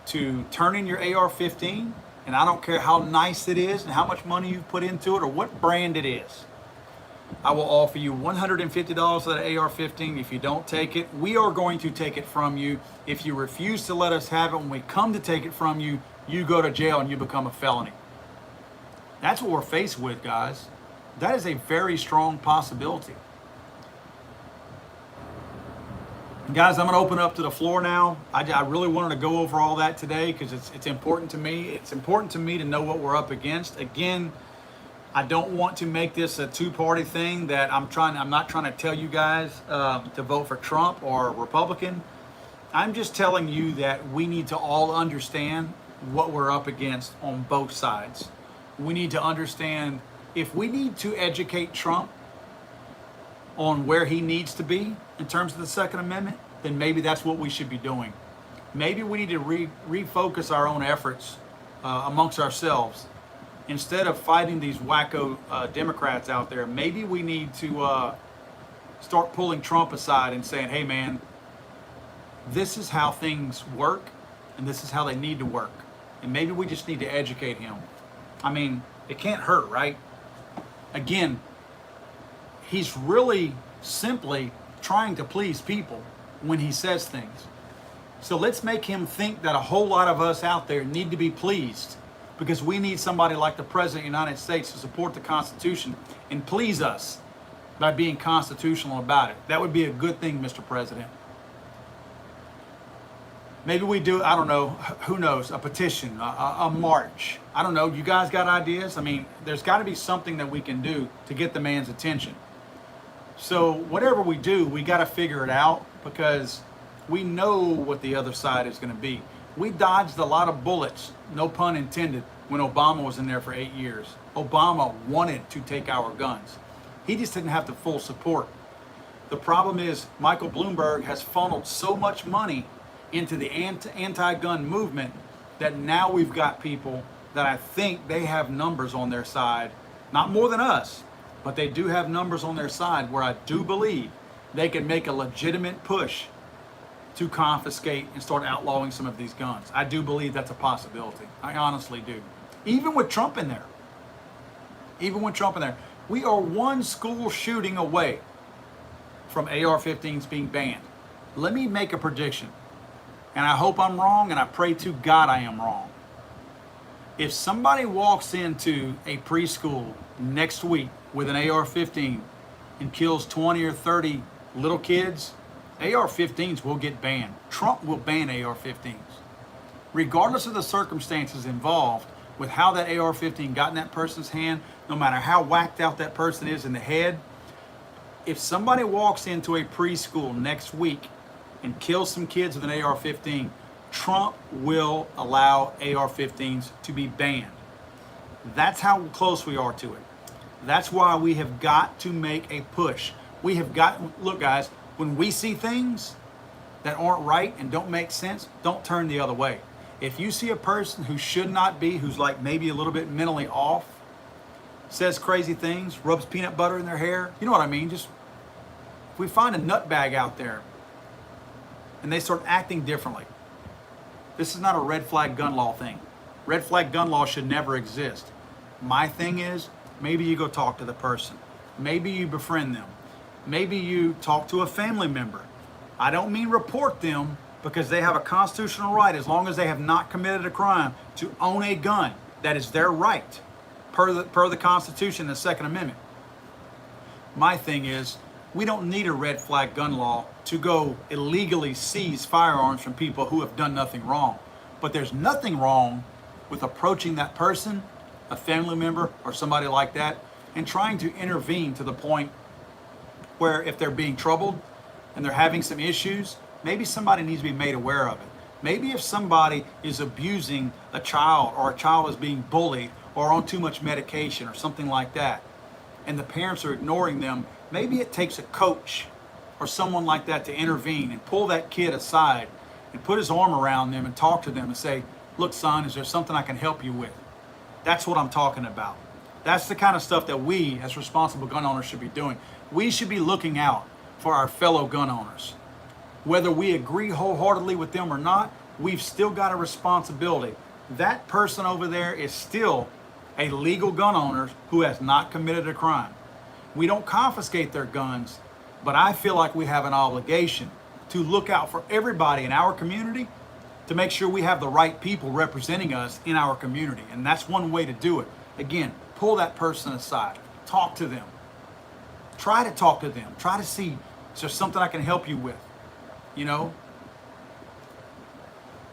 to turn in your AR-15, and I don't care how nice it is and how much money you've put into it or what brand it is. I will offer you $150 for that AR-15. If you don't take it, we are going to take it from you. If you refuse to let us have it, when we come to take it from you, you go to jail and you become a felony. That's what we're faced with, guys. That is a very strong possibility. Guys, I'm going to open up to the floor now. I really wanted to go over all that today because it's important to me. It's important to me to know what we're up against. Again, I don't want to make this a two-party thing that I'm not trying to tell you guys to vote for Trump or Republican. I'm just telling you that we need to all understand what we're up against on both sides. We need to understand if we need to educate Trump on where he needs to be in terms of the Second Amendment, then maybe that's what we should be doing. Maybe we need to refocus our own efforts amongst ourselves. Instead of fighting these wacko Democrats out there, maybe we need to start pulling Trump aside and saying, hey man, this is how things work and this is how they need to work. And maybe we just need to educate him. I mean, it can't hurt, right? Again, he's really simply trying to please people when he says things. So let's make him think that a whole lot of us out there need to be pleased, because we need somebody like the President of the United States to support the Constitution and please us by being constitutional about it. That would be a good thing, Mr. President. Maybe we do, I don't know, who knows, a petition, a march. I don't know, you guys got ideas? I mean, there's got to be something that we can do to get the man's attention. So whatever we do, we got to figure it out, because we know what the other side is going to be. We dodged a lot of bullets, no pun intended, when Obama was in there for 8 years. Obama wanted to take our guns. He just didn't have the full support. The problem is Michael Bloomberg has funneled so much money into the anti-gun movement that now we've got people that I think they have numbers on their side, not more than us, but they do have numbers on their side where I do believe they can make a legitimate push to confiscate and start outlawing some of these guns. I do believe that's a possibility. I honestly do. Even with Trump in there. Even with Trump in there. We are one school shooting away from AR-15s being banned. Let me make a prediction. And I hope I'm wrong, and I pray to God I am wrong. If somebody walks into a preschool next week with an AR-15 and kills 20 or 30 little kids, AR-15s will get banned. Trump will ban AR-15s. Regardless of the circumstances involved with how that AR-15 got in that person's hand, no matter how whacked out that person is in the head, if somebody walks into a preschool next week and kills some kids with an AR-15, Trump will allow AR-15s to be banned. That's how close we are to it. That's why we have got to make a push. We have got, look guys, when we see things that aren't right and don't make sense, don't turn the other way. If you see a person who should not be, who's like maybe a little bit mentally off, says crazy things, rubs peanut butter in their hair, you know what I mean? Just, if we find a nutbag out there and they start acting differently, this is not a red flag gun law thing. Red flag gun law should never exist. My thing is, maybe you go talk to the person. Maybe you befriend them. Maybe you talk to a family member. I don't mean report them, because they have a constitutional right, as long as they have not committed a crime, to own a gun. That is their right, per the Constitution and the Second Amendment. My thing is, we don't need a red flag gun law to go illegally seize firearms from people who have done nothing wrong. But there's nothing wrong with approaching that person, a family member or somebody like that, and trying to intervene to the point where if they're being troubled and they're having some issues, maybe somebody needs to be made aware of it. Maybe if somebody is abusing a child, or a child is being bullied or on too much medication or something like that, and the parents are ignoring them, maybe it takes a coach or someone like that to intervene and pull that kid aside and put his arm around them and talk to them and say, look son, is there something I can help you with? That's what I'm talking about. That's the kind of stuff that we as responsible gun owners should be doing. We should be looking out for our fellow gun owners. Whether we agree wholeheartedly with them or not, we've still got a responsibility. That person over there is still a legal gun owner who has not committed a crime. We don't confiscate their guns, but I feel like we have an obligation to look out for everybody in our community to make sure we have the right people representing us in our community. And that's one way to do it. Again, pull that person aside, talk to them. Try to talk to them. Try to see, is there something I can help you with? You know?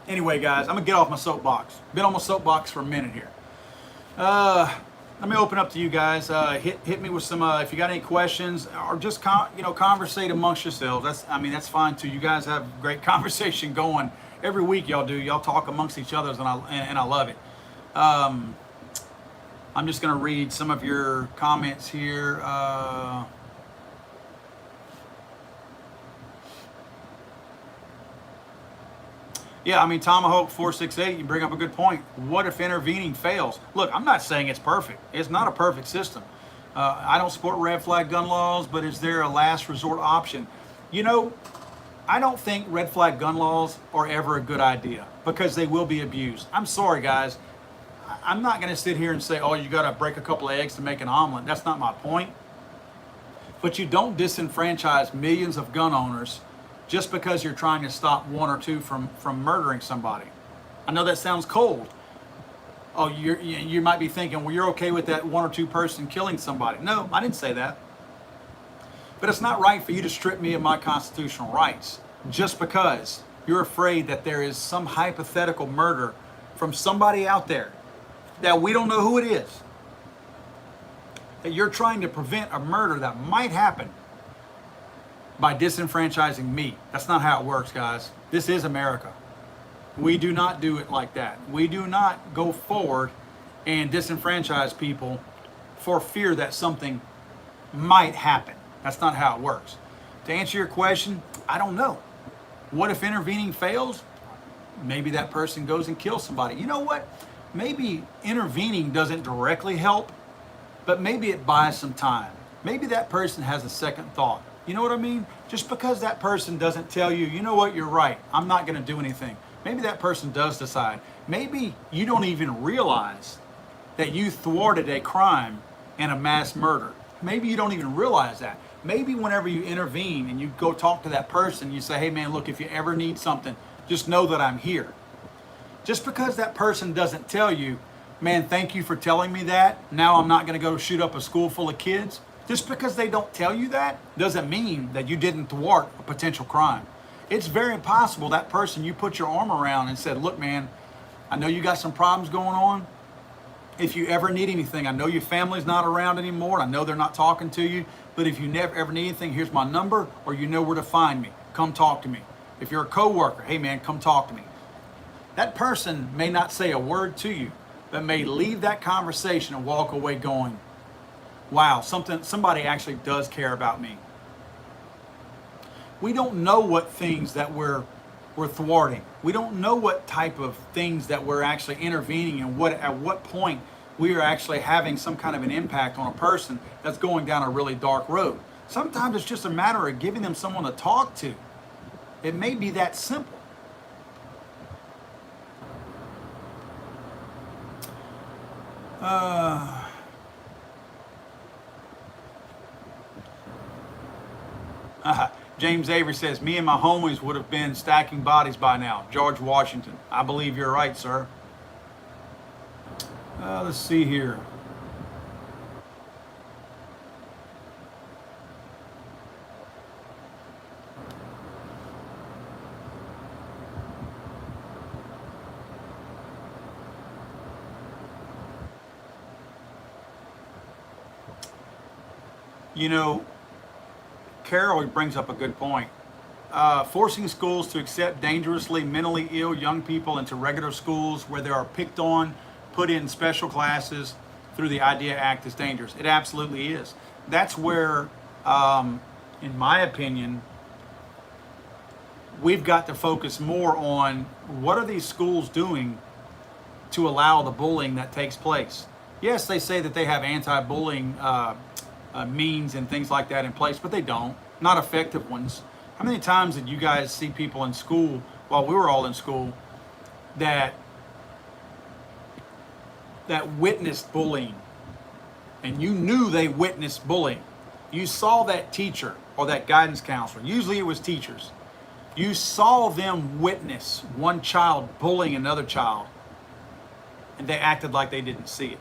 Anyway, guys, I'm gonna get off my soapbox. Been on my soapbox for a minute here. Let me open up to you guys. Hit me with some, if you got any questions, or just conversate amongst yourselves. That's fine too. You guys have great conversation going every week. Y'all do. Y'all talk amongst each other, and I love it. I'm just gonna read some of your comments here. Yeah, Tomahawk 468, you bring up a good point. What if intervening fails? Look, I'm not saying it's perfect. It's not a perfect system. I don't support red flag gun laws, but is there a last resort option? You know, I don't think red flag gun laws are ever a good idea because they will be abused. I'm sorry, guys. I'm not going to sit here and say, oh, you got to break a couple of eggs to make an omelet. That's not my point. But you don't disenfranchise millions of gun owners just because you're trying to stop one or two from murdering somebody. I know that sounds cold. Oh, you might be thinking, well, you're okay with that one or two person killing somebody. No, I didn't say that. But it's not right for you to strip me of my constitutional rights just because you're afraid that there is some hypothetical murder from somebody out there that we don't know who it is. That you're trying to prevent a murder that might happen by disenfranchising me. That's not how it works, guys. This is America. We do not do it like that. We do not go forward and disenfranchise people for fear that something might happen. That's not how it works. To answer your question, I don't know. What if intervening fails? Maybe that person goes and kills somebody. You know what? Maybe intervening doesn't directly help, but maybe it buys some time. Maybe that person has a second thought. You know what I mean? Just because that person doesn't tell you, you know what, you're right, I'm not going to do anything. Maybe that person does decide. Maybe you don't even realize that you thwarted a crime and a mass murder. Maybe you don't even realize that. Maybe whenever you intervene and you go talk to that person, you say, hey man, look, if you ever need something, just know that I'm here. Just because that person doesn't tell you man, thank you for telling me that. Now I'm not going to go shoot up a school full of kids. Just because they don't tell you that doesn't mean that you didn't thwart a potential crime. It's very possible that person you put your arm around and said, look, man, I know you got some problems going on. If you ever need anything, I know your family's not around anymore. I know they're not talking to you, but if you never ever need anything, here's my number, or you know where to find me. Come talk to me. If you're a coworker, hey man, come talk to me. That person may not say a word to you, but may leave that conversation and walk away going, wow, somebody actually does care about me. We don't know what things that we're thwarting. We don't know what type of things that we're actually intervening and at what point we are actually having some kind of an impact on a person that's going down a really dark road. Sometimes it's just a matter of giving them someone to talk to. It may be that simple. James Avery says, me and my homies would have been stacking bodies by now. George Washington. I believe you're right, sir. Let's see here. You know, Carol brings up a good point. Forcing schools to accept dangerously mentally ill young people into regular schools where they are picked on, put in special classes through the IDEA Act is dangerous. It absolutely is. That's where, in my opinion, we've got to focus more on what are these schools doing to allow the bullying that takes place. Yes, they say that they have anti-bullying means and things like that in place, but they don't. Not effective ones. How many times did you guys see people in school, while we were all in school, that witnessed bullying, and you knew they witnessed bullying? You saw that teacher or that guidance counselor, usually it was teachers, you saw them witness one child bullying another child, and they acted like they didn't see it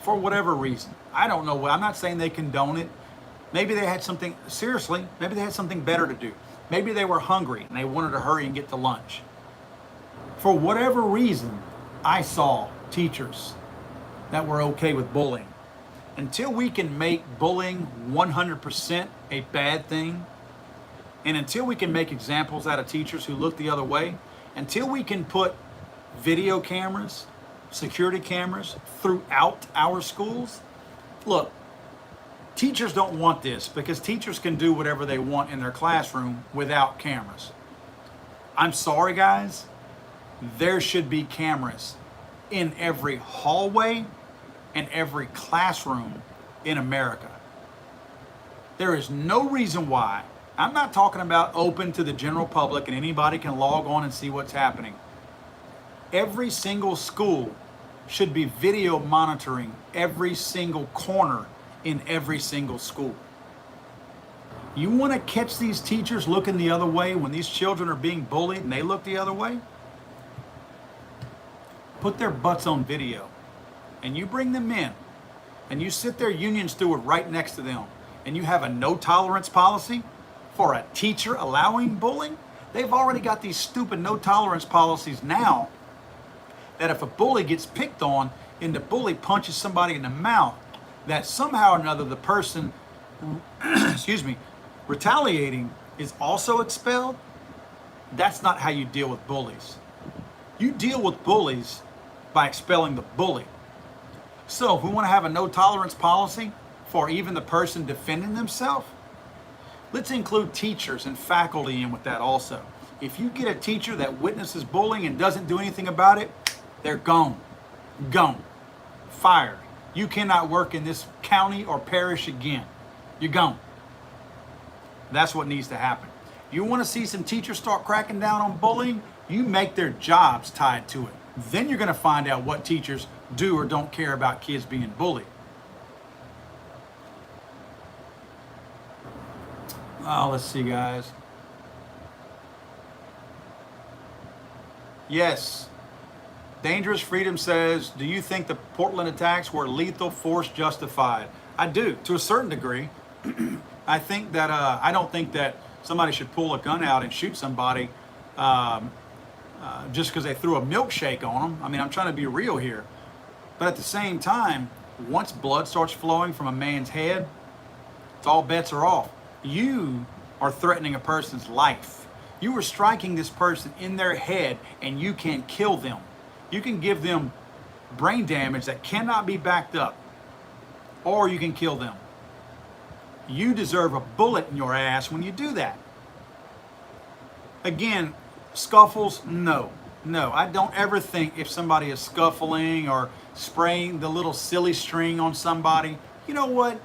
for whatever reason. I don't know. I'm not saying they condone it. Maybe they had something, seriously, maybe they had something better to do. Maybe they were hungry and they wanted to hurry and get to lunch. For whatever reason, I saw teachers that were okay with bullying. Until we can make bullying 100% a bad thing, and until we can make examples out of teachers who look the other way, until we can put video cameras, security cameras throughout our schools. Look, teachers don't want this because teachers can do whatever they want in their classroom without cameras. I'm sorry, guys. There should be cameras in every hallway and every classroom in America. There is no reason why. I'm not talking about open to the general public and anybody can log on and see what's happening. Every single school should be video monitoring every single corner in every single school. You want to catch these teachers looking the other way when these children are being bullied and they look the other way? Put their butts on video and you bring them in and you sit their union steward right next to them and you have a no tolerance policy for a teacher allowing bullying. They've already got these stupid no tolerance policies now that if a bully gets picked on and the bully punches somebody in the mouth, that somehow or another the person, retaliating is also expelled. That's not how you deal with bullies. You deal with bullies by expelling the bully. So if we want to have a no tolerance policy for even the person defending themselves, let's include teachers and faculty in with that also. If you get a teacher that witnesses bullying and doesn't do anything about it, they're gone. Gone. Fired. You cannot work in this county or parish again. You're gone. That's what needs to happen. You want to see some teachers start cracking down on bullying? You make their jobs tied to it. Then you're going to find out what teachers do or don't care about kids being bullied. Oh, let's see, guys. Yes. Dangerous Freedom says, do you think the Portland attacks were lethal force justified? I do, to a certain degree. I think that, I don't think that somebody should pull a gun out and shoot somebody just because they threw a milkshake on them. I mean, I'm trying to be real here. But at the same time, once blood starts flowing from a man's head, it's all bets are off. You are threatening a person's life. You are striking this person in their head, and you can kill them. You can give them brain damage that cannot be backed up, or you can kill them. You deserve a bullet in your ass when you do that. Again, scuffles, no. I don't ever think if somebody is scuffling or spraying the little silly string on somebody, you know what?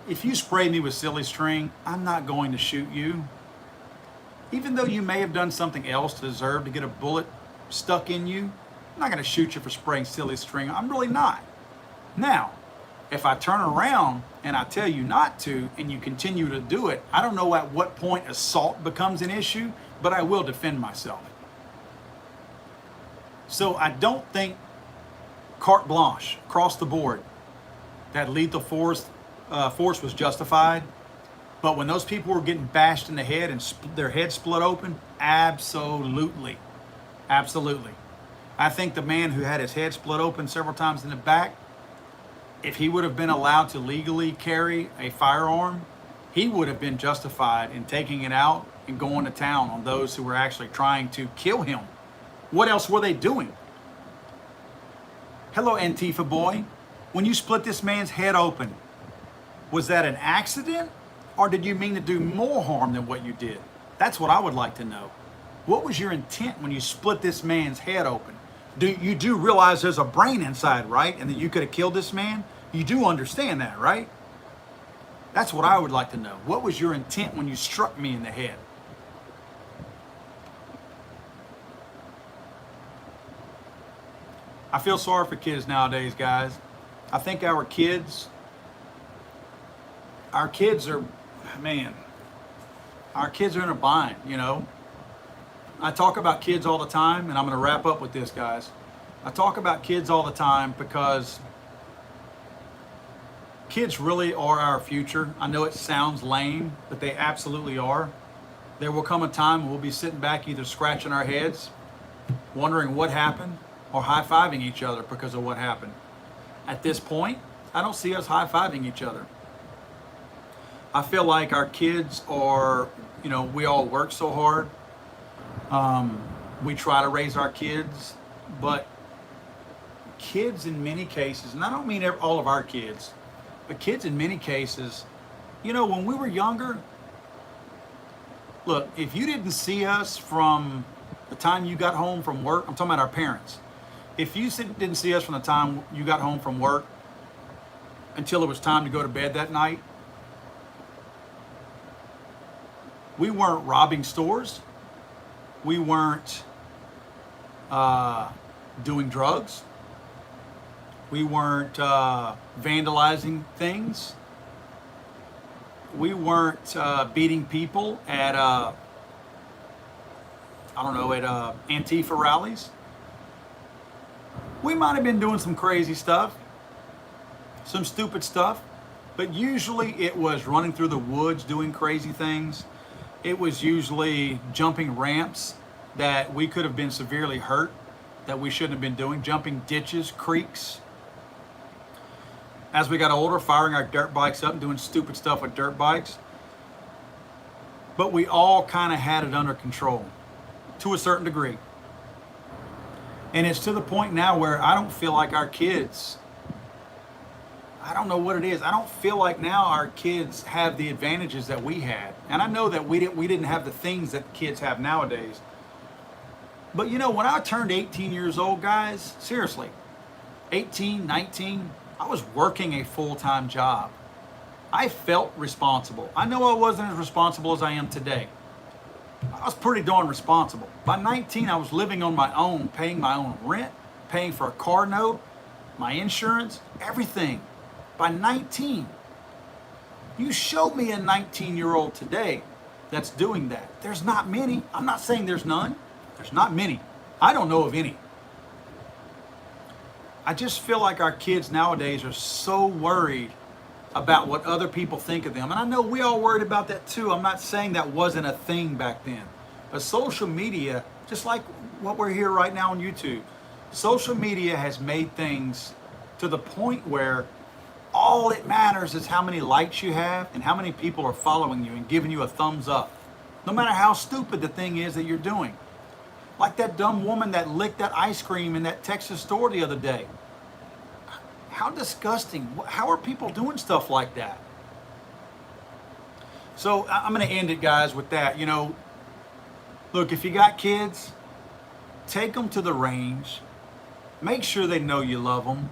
If you spray me with silly string, I'm not going to shoot you. Even though you may have done something else to deserve to get a bullet stuck in you, I'm not going to shoot you for spraying silly string. I'm really not. Now, if I turn around and I tell you not to and you continue to do it, I don't know at what point assault becomes an issue, but I will defend myself. So I don't think carte blanche, across the board, that lethal force was justified. But when those people were getting bashed in the head and their head split open, absolutely. Absolutely. I think the man who had his head split open several times in the back, if he would have been allowed to legally carry a firearm, he would have been justified in taking it out and going to town on those who were actually trying to kill him. What else were they doing? Hello, Antifa boy. When you split this man's head open, was that an accident, or did you mean to do more harm than what you did? That's what I would like to know. What was your intent when you split this man's head open? You do realize there's a brain inside, right? And that you could have killed this man? You do understand that, right? That's what I would like to know. What was your intent when you struck me in the head? I feel sorry for kids nowadays, guys. I think our kids are, man, our kids are in a bind, you know. I talk about kids all the time, and I'm going to wrap up with this, guys. I talk about kids all the time because kids really are our future. I know it sounds lame, but they absolutely are. There will come a time when we'll be sitting back either scratching our heads, wondering what happened, or high-fiving each other because of what happened. At this point, I don't see us high-fiving each other. I feel like our kids are, you know, we all work so hard. We try to raise our kids, but kids in many cases, and I don't mean all of our kids, but kids in many cases, you know, when we were younger, look, if you didn't see us from the time you got home from work, I'm talking about our parents. If you didn't see us from the time you got home from work until it was time to go to bed that night, we weren't robbing stores. We weren't doing drugs. We weren't vandalizing things. We weren't beating people at, at Antifa rallies. We might have been doing some crazy stuff, some stupid stuff, but usually it was running through the woods doing crazy things. It was usually jumping ramps that we could have been severely hurt, that we shouldn't have been doing, jumping ditches, creeks. As we got older, firing our dirt bikes up and doing stupid stuff with dirt bikes. But we all kind of had it under control to a certain degree. And it's to the point now where I don't feel like our kids, I don't know what it is. I don't feel like now our kids have the advantages that we had. And I know that we didn't have the things that kids have nowadays. But you know, when I turned 18 years old, guys, seriously, 18, 19, I was working a full-time job. I felt responsible. I know I wasn't as responsible as I am today. I was pretty darn responsible. By 19, I was living on my own, paying my own rent, paying for a car note, my insurance, everything. By 19, you show me a 19-year-old today that's doing that. There's not many. I'm not saying there's none. There's not many. I don't know of any. I just feel like our kids nowadays are so worried about what other people think of them. And I know we all worried about that too. I'm not saying that wasn't a thing back then. But social media, just like what we're here right now on YouTube, social media has made things to the point where all it matters is how many likes you have and how many people are following you and giving you a thumbs up. No matter how stupid the thing is that you're doing. Like that dumb woman that licked that ice cream in that Texas store the other day. How disgusting. How are people doing stuff like that? So I'm going to end it, guys, with that. You know, look, if you got kids, take them to the range. Make sure they know you love them.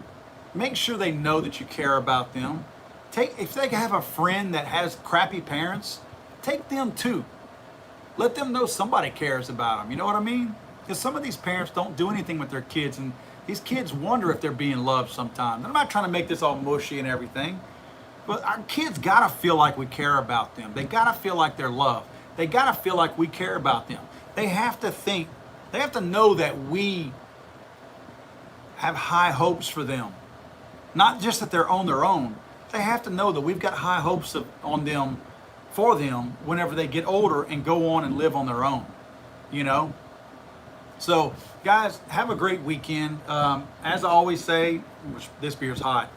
Make sure they know that you care about them. If they have a friend that has crappy parents, take them too. Let them know somebody cares about them. You know what I mean? Because some of these parents don't do anything with their kids, and these kids wonder if they're being loved sometimes. And I'm not trying to make this all mushy and everything, but our kids gotta feel like we care about them. They gotta feel like they're loved. They gotta feel like we care about them. They have to know that we have high hopes for them. Not just that they're on their own. They have to know that we've got high hopes on them, for them, whenever they get older and go on and live on their own, you know? So, guys, have a great weekend. As I always say, this beer's hot.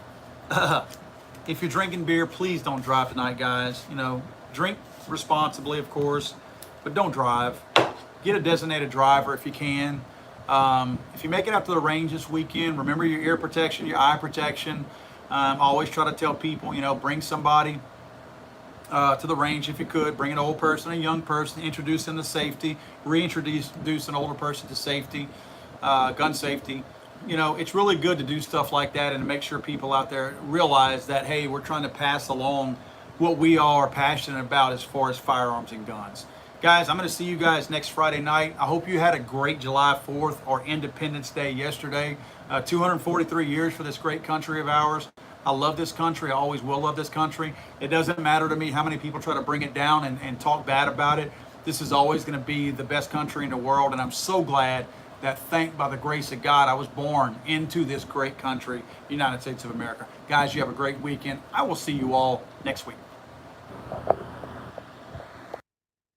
If you're drinking beer, please don't drive tonight, guys. You know, drink responsibly, of course, but don't drive. Get a designated driver if you can. If you make it out to the range this weekend, remember your ear protection, your eye protection. Always try to tell people, you know, bring somebody to the range if you could. Bring an old person, a young person, introduce them to safety, reintroduce an older person to safety, gun safety. You know, it's really good to do stuff like that and to make sure people out there realize that, hey, we're trying to pass along what we all are passionate about as far as firearms and guns. Guys, I'm going to see you guys next Friday night. I hope you had a great July 4th or Independence Day yesterday. 243 years for this great country of ours. I love this country. I always will love this country. It doesn't matter to me how many people try to bring it down and talk bad about it. This is always going to be the best country in the world, and I'm so glad that, by the grace of God, I was born into this great country, United States of America. Guys, you have a great weekend. I will see you all next week.